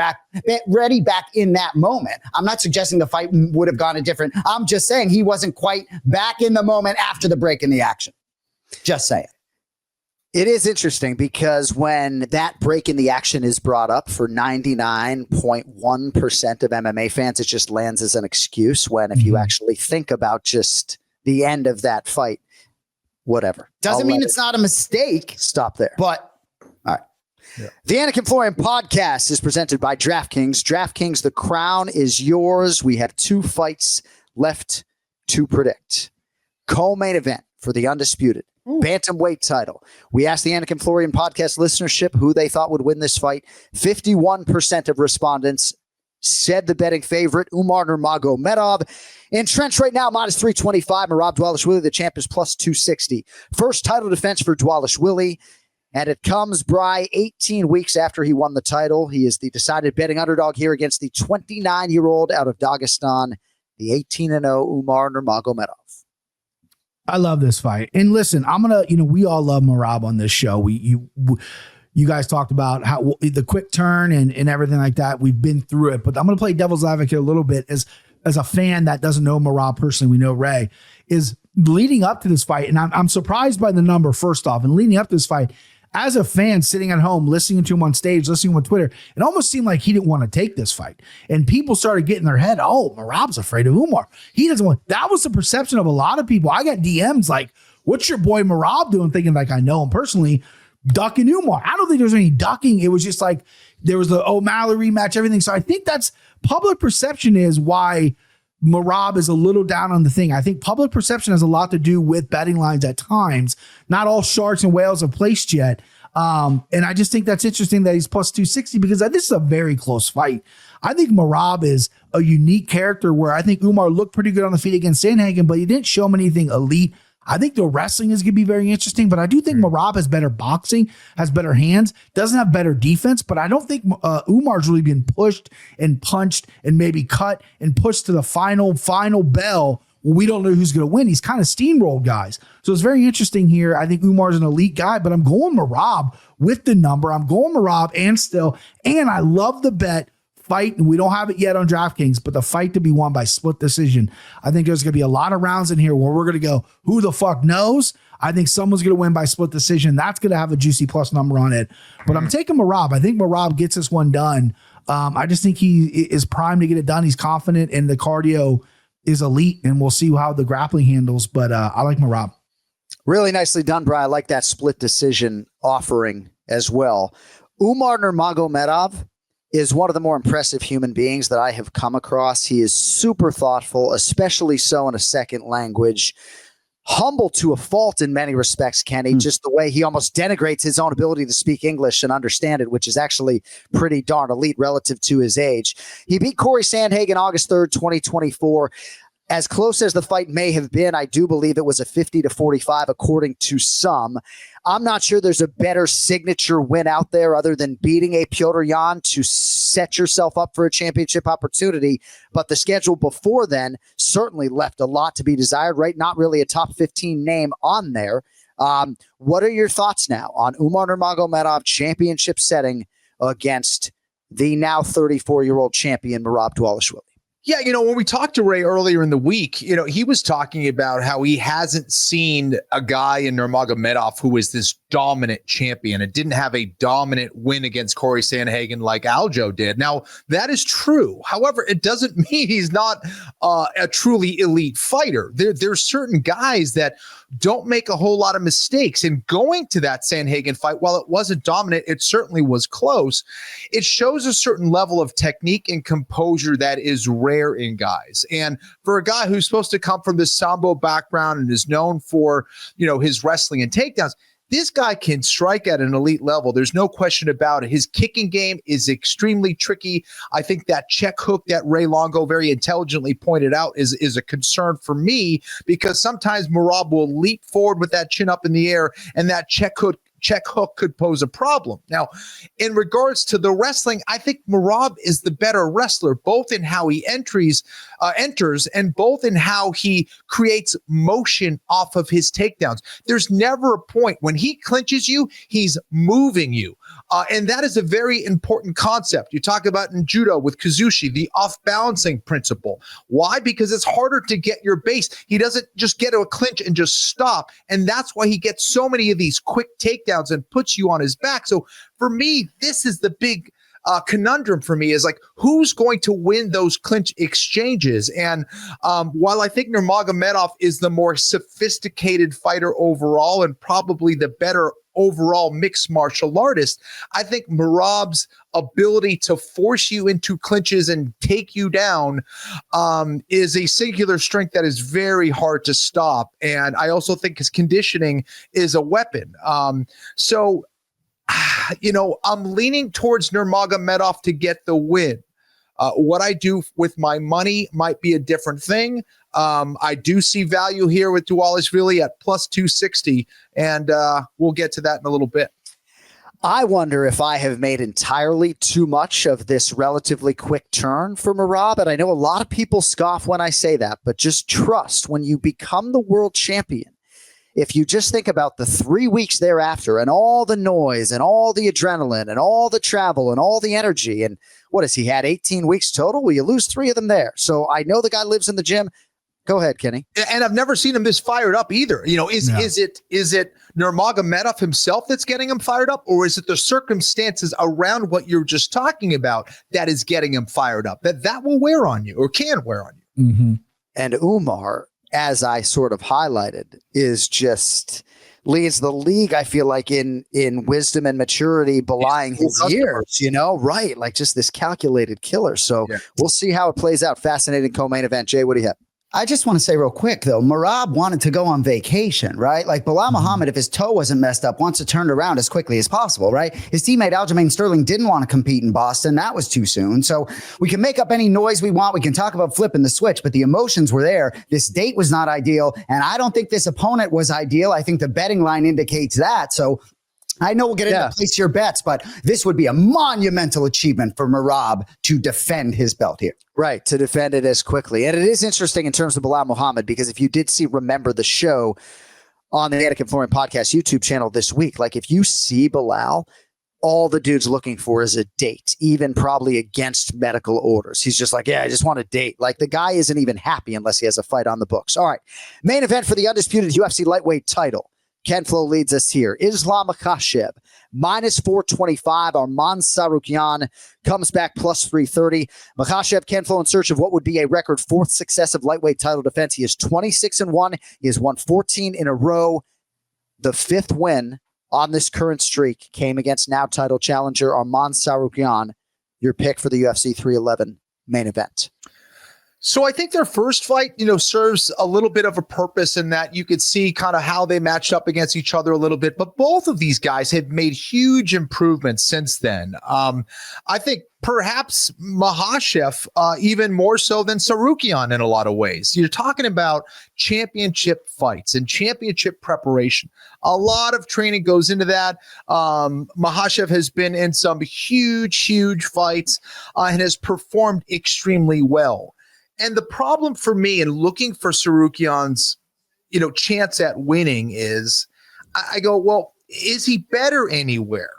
ready back in that moment. I'm not suggesting the fight would have gone a different. I'm just saying he wasn't quite back in the moment after the break in the action. Just saying.
It is interesting because when that break in the action is brought up for 99.1% of MMA fans, it just lands as an excuse, when if you actually think about just the end of that fight, whatever.
Doesn't mean it's not a mistake.
Stop there.
But all right.
Yeah. The ANIK FLORIAN podcast is presented by DraftKings. DraftKings, the crown is yours. We have 2 fights left to predict. Co-main event for the undisputed bantamweight title. We asked the ANIK FLORIAN podcast listenership who they thought would win this fight. 51% of respondents said the betting favorite, Umar Nurmagomedov. Entrenched right now, minus 325. Merab Dvalishvili, the champ, is plus 260. First title defense for Dvalishvili. And it comes, Bry, 18 weeks after he won the title. He is the decided betting underdog here against the 29-year-old out of Dagestan, the 18-0 Umar Nurmagomedov.
I love this fight. And listen, I'm going to, we all love Merab on this show. You guys talked about how the quick turn and everything like that. We've been through it, but I'm going to play devil's advocate a little bit as a fan that doesn't know Merab personally. We know Ray is leading up to this fight. And I'm surprised by the number, first off, and leading up to this fight. As a fan sitting at home, listening to him on stage, listening to him on Twitter, it almost seemed like he didn't want to take this fight. And people started getting their head, Merab's afraid of Umar. He doesn't want. That was the perception of a lot of people. I got DMs like, what's your boy Merab doing? Thinking like I know him personally, ducking Umar. I don't think there was any ducking. It was just like there was the O'Malley rematch, everything. So I think that's public perception is why Merab is a little down on the thing. I think public perception has a lot to do with betting lines at times. Not all sharks and whales have placed yet. And I just think that's interesting that he's plus 260 because this is a very close fight. I think Merab is a unique character where I think Umar looked pretty good on the feet against Sandhagen, but he didn't show him anything elite. I think the wrestling is going to be very interesting, but I do think Merab has better boxing, has better hands, doesn't have better defense, but I don't think Umar's really been pushed and punched and maybe cut and pushed to the final bell. Well, we don't know who's going to win. He's kind of steamrolled guys. So it's very interesting here. I think Umar's an elite guy, but I'm going Merab with the number. I'm going Merab and I love the bet fight, and we don't have it yet on DraftKings, but the fight to be won by split decision. I think there's going to be a lot of rounds in here where we're going to go, who the fuck knows? I think someone's going to win by split decision. That's going to have a juicy plus number on it. But I'm taking Merab. I think Merab gets this one done. I just think he is primed to get it done. He's confident, and the cardio is elite, and we'll see how the grappling handles. But I like Merab.
Really nicely done, Brian. I like that split decision offering as well. Umar Nurmagomedov is one of the more impressive human beings that I have come across. He is super thoughtful, especially so in a second language. Humble to a fault in many respects, Kenny, just the way he almost denigrates his own ability to speak English and understand it, which is actually pretty darn elite relative to his age. He beat Corey Sandhagen August 3rd, 2024. As close as the fight may have been, I do believe it was a 50-45 according to some. I'm not sure there's a better signature win out there other than beating a Petr Yan to set yourself up for a championship opportunity. But the schedule before then certainly left a lot to be desired, right? Not really a top 15 name on there. What are your thoughts now on Umar Nurmagomedov championship setting against the now 34-year-old champion Merab Dvalishvili?
Yeah, when we talked to Ray earlier in the week, he was talking about how he hasn't seen a guy in Nurmagomedov who is this dominant champion and didn't have a dominant win against Corey Sandhagen like Aljo did. Now, that is true. However, it doesn't mean he's not a truly elite fighter. There's certain guys that don't make a whole lot of mistakes. And going to that Sandhagen fight, while it wasn't dominant, it certainly was close. It shows a certain level of technique and composure that is rare in guys. And for a guy who's supposed to come from this Sambo background and is known for, his wrestling and takedowns, this guy can strike at an elite level. There's no question about it. His kicking game is extremely tricky. I think that check hook that Ray Longo very intelligently pointed out is a concern for me, because sometimes Merab will leap forward with that chin up in the air, and that check hook could pose a problem. Now, in regards to the wrestling, I think Merab is the better wrestler, both in how he enters and both in how he creates motion off of his takedowns. There's never a point when he clinches you, he's moving you. And that is a very important concept. You talk about in judo with Kazushi, the off-balancing principle. Why? Because it's harder to get your base. He doesn't just get to a clinch and just stop. And that's why he gets so many of these quick takedowns and puts you on his back. So for me, this is the big conundrum for me, is like, who's going to win those clinch exchanges? And while I think Nurmagomedov is the more sophisticated fighter overall and probably the better overall mixed martial artist, I think Merab's ability to force you into clinches and take you down is a singular strength that is very hard to stop. And I also think his conditioning is a weapon. So I'm leaning towards Nurmagomedov to get the win. What I do with my money might be a different thing. I do see value here with Dvalishvili at plus 260, and we'll get to that in a little bit.
I wonder if I have made entirely too much of this relatively quick turn for Merab, and I know a lot of people scoff when I say that, but just trust, when you become the world champion, if you just think about the 3 weeks thereafter and all the noise and all the adrenaline and all the travel and all the energy, and what has he had, 18 weeks total? Well, you lose 3 of them there. So I know the guy lives in the gym. Go ahead, Kenny.
And I've never seen him this fired up either. Is it Nurmagomedov himself that's getting him fired up, or is it the circumstances around what you're just talking about that is getting him fired up? That will wear on you, or can wear on you.
Mm-hmm.
And Umar, as I sort of highlighted, is just leads the league, I feel like, in wisdom and maturity, belying his years, right? Like just this calculated killer. So we'll see how it plays out. Fascinating co-main event. Jay, what do you have?
I just want to say real quick, though, Merab wanted to go on vacation, right? Like Bilal Muhammad, if his toe wasn't messed up, wants to turn it around as quickly as possible, right? His teammate Aljamain Sterling didn't want to compete in Boston. That was too soon. So we can make up any noise we want. We can talk about flipping the switch, but the emotions were there. This date was not ideal. And I don't think this opponent was ideal. I think the betting line indicates that. So I know we'll get into place your bets, but this would be a monumental achievement for Merab to defend his belt here.
Right, to defend it as quickly. And it is interesting in terms of Bilal Muhammad, because if you did see Remember the Show on the ANIK FLORIAN podcast YouTube channel this week, like if you see Bilal, all the dude's looking for is a date, even probably against medical orders. He's just like, yeah, I just want a date. Like the guy isn't even happy unless he has a fight on the books. All right, main event for the undisputed UFC lightweight title. Ken Flo leads us here. Islam Makhachev, minus 425. Arman Tsarukyan comes back plus 330. Makhachev, Ken Flo in search of what would be a record fourth successive lightweight title defense. He is 26-1. He has won 14 in a row. The fifth win on this current streak came against now title challenger Arman Tsarukyan. Your pick for the UFC 311 main event.
So I think their first fight, serves a little bit of a purpose in that you could see kind of how they matched up against each other a little bit. But both of these guys have made huge improvements since then. I think perhaps Makhachev even more so than Tsarukyan in a lot of ways. You're talking about championship fights and championship preparation. A lot of training goes into that. Makhachev has been in some huge fights and has performed extremely well. And the problem for me in looking for Tsarukyan's, chance at winning is I go, well, is he better anywhere?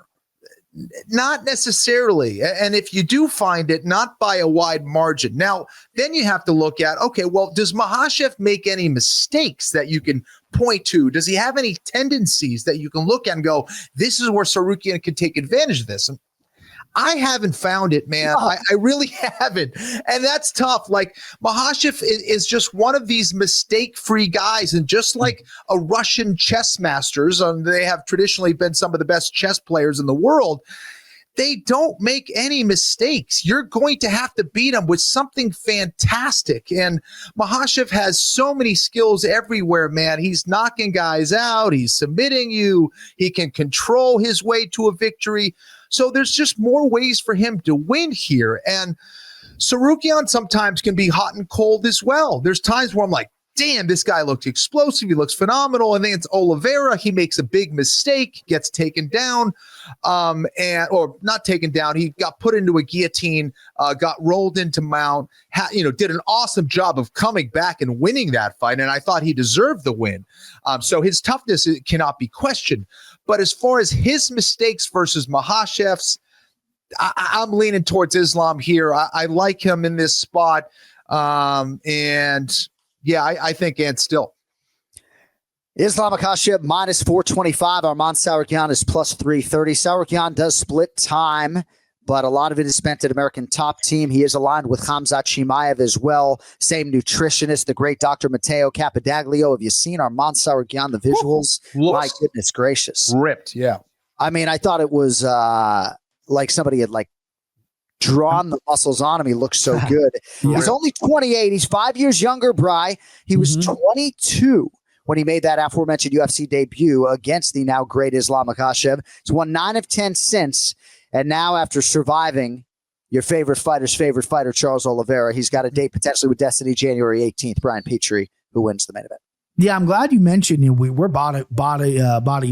Not necessarily. And if you do find it, not by a wide margin. Now, then you have to look at, okay, well, does Makhachev make any mistakes that you can point to? Does he have any tendencies that you can look at and go, this is where Tsarukyan could take advantage of this? And I haven't found it, man. I really haven't. And that's tough. Like Makhachev is just one of these mistake-free guys. And just like a Russian chess masters, they have traditionally been some of the best chess players in the world. They don't make any mistakes. You're going to have to beat them with something fantastic. And Makhachev has so many skills everywhere, man. He's knocking guys out. He's submitting you. He can control his way to a victory. So there's just more ways for him to win here. And Tsarukyan sometimes can be hot and cold as well. There's times where I'm like, damn, this guy looks explosive. He looks phenomenal. And then it's Oliveira. He makes a big mistake, gets taken down, or not taken down. He got put into a guillotine, got rolled into mount, did an awesome job of coming back and winning that fight. And I thought he deserved the win. So his toughness cannot be questioned. But as far as his mistakes versus Makhachev's, I'm leaning towards Islam here. I like him in this spot. I think and still.
Islam Makhachev minus 425. Arman Tsarukyan is plus 330. Tsarukyan does split time, but a lot of it is spent at American Top Team. He is aligned with Khamzat Chimaev as well. Same nutritionist, the great Dr. Matteo Capodaglio. Have you seen Arman Tsarukyan, the visuals? My goodness gracious.
Ripped, yeah.
I mean, I thought it was like somebody had drawn the muscles on him. He looks so good. He's only 28. He's 5 years younger, Bri. He was 22 when he made that aforementioned UFC debut against the now great Islam Makhachev. He's won 9 of 10 since. And now, after surviving your favorite fighter's favorite fighter, Charles Oliveira, he's got a date potentially with Destiny January 18th. Brian Petrie, who wins the main event.
Yeah, I'm glad you mentioned we're body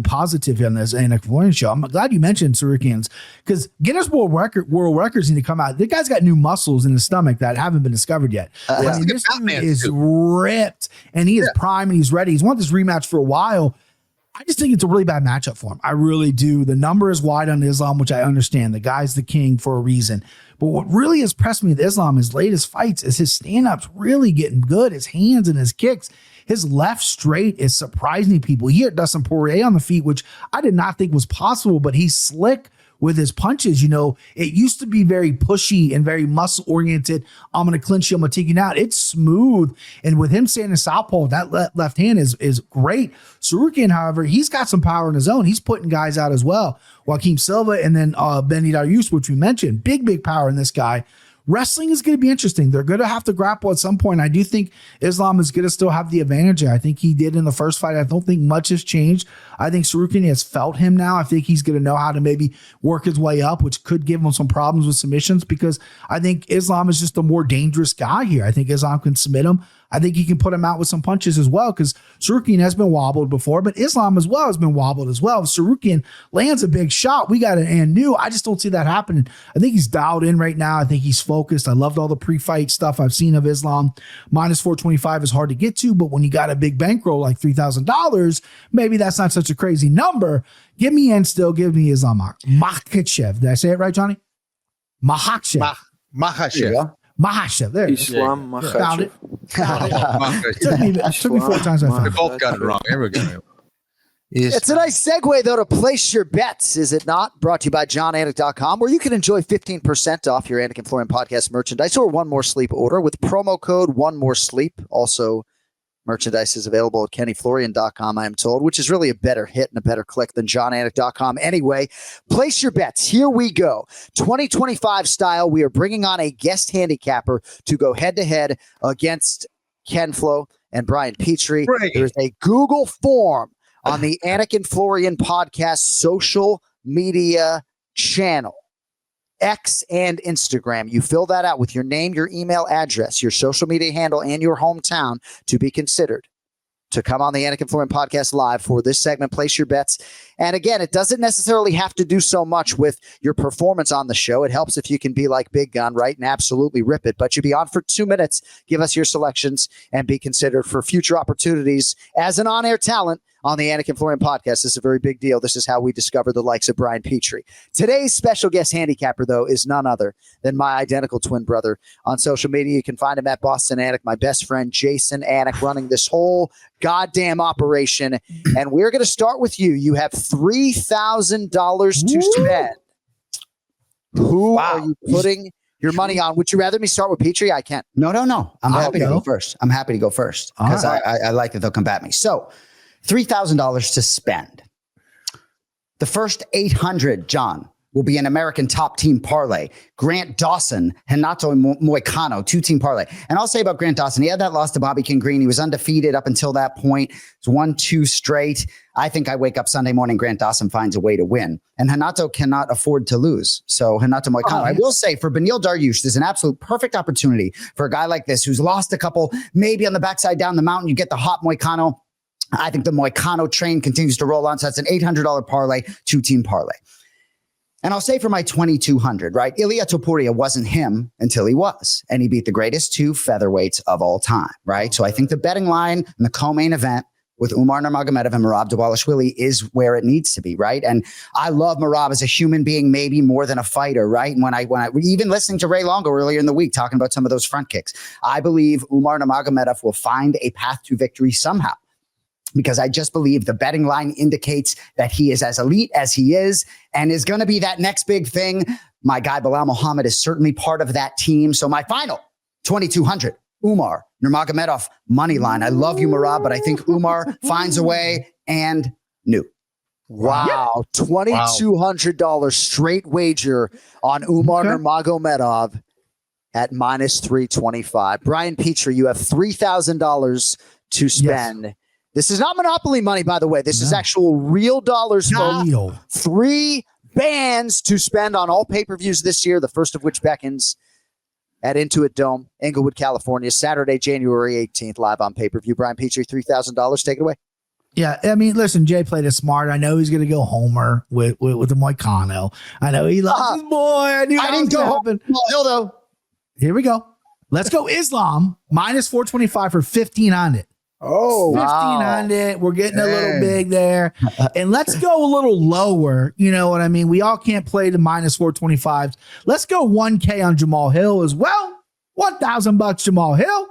positive in this ANIK FLORIAN show. I'm glad you mentioned Tsarukyan's because Guinness World Records need to come out. The guy's got new muscles in his stomach that haven't been discovered yet. This thing is ripped, and he is prime and he's ready. He's wanted this rematch for a while. I just think it's a really bad matchup for him. I really do. The number is wide on Islam, which I understand. The guy's the king for a reason. But what really has impressed me with Islam, his latest fights, is his stand-ups really getting good. His hands and his kicks. His left straight is surprising people. He hit Dustin Poirier on the feet, which I did not think was possible, but he's slick with his punches. It used to be very pushy and very muscle-oriented. I'm going to clinch you, I'm going to take you out. It's smooth. And with him standing southpaw, that left hand is great. Tsarukyan, however, he's got some power in his own. He's putting guys out as well. Joaquim Silva and then Benny Dariush, which we mentioned. Big power in this guy. wrestling is going to be interesting. They're going to have to grapple at some point. I do think Islam is going to still have the advantage. I think he did in the first fight. I don't think much has changed. I think Tsarukyan has felt him now. I think he's going to know how to maybe work his way up, which could give him some problems with submissions, because I think Islam is just a more dangerous guy here. I think Islam can submit him. I think he can put him out with some punches as well, because Tsarukyan has been wobbled before, but Islam as well has been wobbled as well. If Tsarukyan lands a big shot, we got an and new. I just don't see that happening. I think he's dialed in right now. I think he's focused. I loved all the pre-fight stuff I've seen of Islam. Minus 425 is hard to get to, but when you got a big bankroll like $3,000, maybe that's not such a crazy number. Give me Islam Makhachev. Did I say it right, Johnny? Makhachev. Makhachev. There.
Islam Makhachev.
Found it. Took me 4 times. I found
We both got it wrong. Here we go.
It's a nice segue, though, to place your bets, is it not? Brought to you by JonAnik.com, where you can enjoy 15% off your Anik and Florian podcast merchandise or One More Sleep order with promo code One More Sleep. Also, merchandise is available at KennyFlorian.com, I am told, which is really a better hit and a better click than JonAnik.com. Anyway, place your bets. Here we go. 2025 style, we are bringing on a guest handicapper to go head-to-head against Ken Flo and Brian Petrie.
Right.
There's a Google form on the Anik and Florian podcast social media channel, X and Instagram. You fill that out with your name, your email address, your social media handle, and your hometown to be considered to come on the Anik and Florian podcast live for this segment. Place your bets. And again, it doesn't necessarily have to do so much with your performance on the show. It helps if you can be like Big Gun, right, and absolutely rip it. But you'll be on for 2 minutes, give us your selections, and be considered for future opportunities as an on-air talent on the Anik and Florian podcast. This is a very big deal. This is how we discover the likes of Brian Petrie. Today's special guest handicapper, though, is none other than my identical twin brother. On social media, you can find him at Boston Anik, my best friend, Jason Anik, running this whole goddamn operation. And we're going to start with you. You have $3,000 to spend. Who are you putting your money on? Would you rather me start with Petrie? I can't.
No. I'm happy to go first. Because I like that they'll come at me. So, $3,000 to spend. The first 800, John, will be an American top team parlay. Grant Dawson, Renato Moicano, 2-team parlay. And I'll say about Grant Dawson, he had that loss to Bobby King Green. He was undefeated up until that point. It's 1-2 straight. I think I wake up Sunday morning, Grant Dawson finds a way to win. And Renato cannot afford to lose. So Renato Moicano, I will say for Beneil Dariush, there's an absolute perfect opportunity for a guy like this who's lost a couple, maybe on the backside down the mountain, you get the hot Moicano. I think the Moicano train continues to roll on. So that's an $800 parlay, 2-team parlay. And I'll say for my 2,200, right? Ilia Topuria wasn't him until he was. And he beat the greatest 2 featherweights of all time, right? So I think the betting line in the co-main event with Umar Nurmagomedov and Merab Dvalishvili is where it needs to be, right? And I love Merab as a human being, maybe more than a fighter, right? And when I even listening to Ray Longo earlier in the week talking about some of those front kicks, I believe Umar Nurmagomedov will find a path to victory somehow. Because I just believe the betting line indicates that he is as elite as he is and is going to be that next big thing. My guy, Bilal Muhammad, is certainly part of that team. So my final 2,200, Umar Nurmagomedov money line. I love you, Merab, but I think Umar finds a way and new.
Wow. $2,200 straight wager on Umar Nurmagomedov at minus 325. Brian Petrie, you have $3,000 to spend. Yes. This is not Monopoly money, by the way. This is actual real dollars.
Real.
3 bands to spend on all pay-per-views this year, the first of which beckons at Intuit Dome, Inglewood, California, Saturday, January 18th, live on pay-per-view. Brian Petrie, $3,000. Take it away.
Yeah, I mean, listen, Jay played it smart. I know he's going to go homer with the Moicano. I know he loves his boy. I didn't go happen.
Though.
Here we go. Let's go Islam, minus 425 for 15 on it.
Oh,
15 on it. We're getting a little big there. And let's go a little lower. You know what I mean? We all can't play the minus 425s. Let's go 1K on Jamal Hill as well. $1,000 Jamal Hill.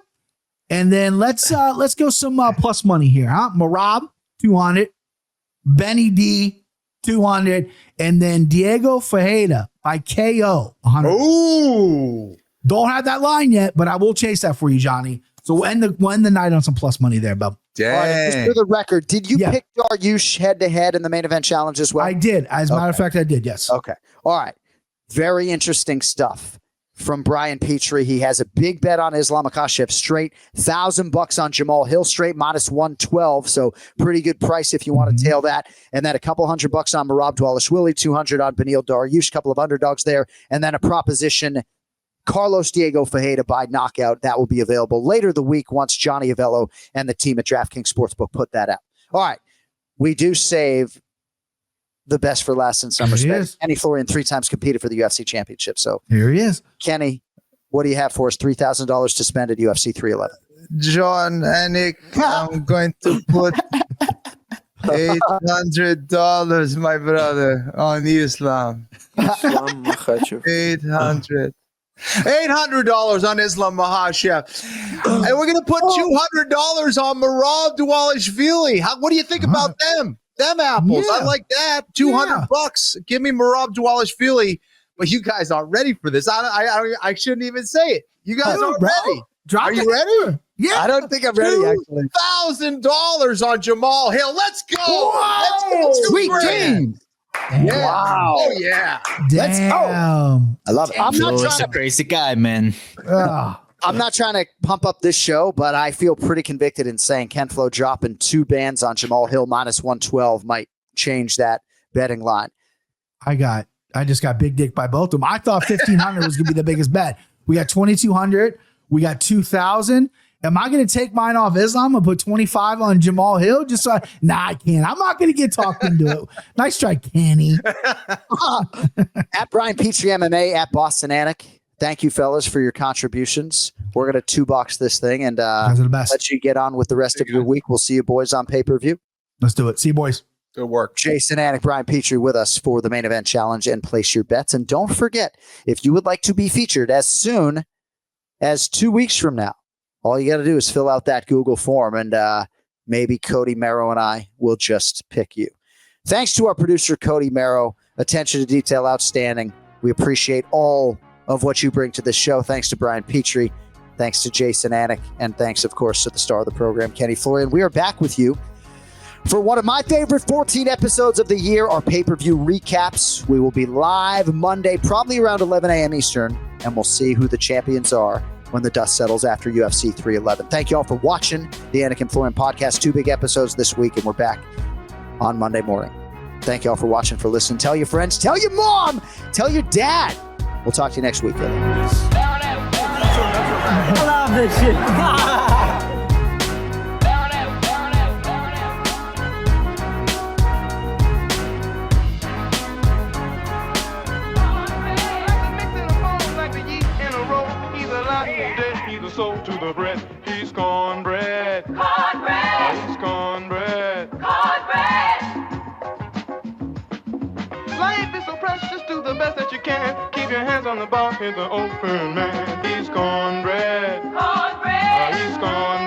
And then let's go some plus money here, huh? Merab, 200. Benny D, 200. And then Diego Ferreira by KO, 100.
Ooh.
Don't have that line yet, but I will chase that for you, Johnny. So we'll end the night on some plus money there, Bub.
Dang.
All right, just for the record, did you pick Dariush head-to-head in the main event challenge as well?
I did. As a matter of fact, I did, yes.
Okay. All right. Very interesting stuff. from Brian Petrie. He has a big bet on Islam Makhachev straight, $1,000 on Jamal Hill straight, -112. So pretty good price if you want to tail that. And then a couple $100 on Merab Dvalishvili, 200 on Beneil Dariush, a couple of underdogs there. And then a proposition, Carlos Diego Fajeda by knockout. That will be available later the week once Johnny Avello and the team at Draftkings Sportsbook put that out. All right. We do save the best for last in some respects. Kenny Florian 3 times competed for the UFC championship. So
here he is.
Kenny, what do you have for us? $3,000 to spend at UFC 311.
Jon Anik, I'm going to put $800, my brother, on Islam.
Islam Makhachev.
800. $800 on Islam Makhachev. And we're going to put $200 on Merab Dvalishvili. What do you think about them? Them apples.
Yeah.
I like that. $200. Give me Merab Dvalishvili. But you guys aren't ready for this. I shouldn't even say it. You guys aren't ready. Are you ready?
Yeah.
I don't think I'm ready, actually.
$1,000 on Jamal Hill. Let's go.
Whoa.
Let's go.
Sweet dreams.
Yeah.
Wow.
Oh, yeah.
Let's go. I love it. I'm not trying to
crazy guy, man.
I'm not trying to pump up this show, but I feel pretty convicted in saying Ken Flo dropping 2 bands on Jamal Hill -112 might change that betting line.
I just got big dick by both of them. I thought 1,500 was going to be the biggest bet. We got 2,200. We got 2,000. Am I going to take mine off Islam and put 25 on Jamal Hill? Just so I can't. I'm not going to get talked into it. Nice try, Kenny.
At Brian Petrie MMA, at Boston Anik. Thank you, fellas, for your contributions. We're going to 2-box this thing and let you get on with the rest of your week. We'll see you boys on pay-per-view.
Let's do it. See you, boys.
Good work.
Jason Anik, Brian Petrie with us for the main event challenge and place your bets. And don't forget, if you would like to be featured as soon as 2 weeks from now, all you got to do is fill out that Google form and maybe Cody Merrow and I will just pick you. Thanks to our producer, Cody Merrow. Attention to detail, outstanding. We appreciate all of what you bring to this show. Thanks to Brian Petrie. Thanks to Jason Anik. And thanks, of course, to the star of the program, Kenny Florian. We are back with you for one of my favorite 14 episodes of the year, our pay-per-view recaps. We will be live Monday, probably around 11 a.m. Eastern, and we'll see who the champions are when the dust settles after UFC 311. Thank you all for watching the ANIK FLORIAN podcast. 2 big episodes this week, and we're back on Monday morning. Thank you all for watching, for listening. Tell your friends, tell your mom, tell your dad. We'll talk to you next week.
I love this shit.
Soul to the bread, he's cornbread. Cornbread. He's cornbread. Cornbread. Life is so precious, do the best that you can. Keep your hands on the bar, hit the open man. He's cornbread. Cornbread. He's cornbread.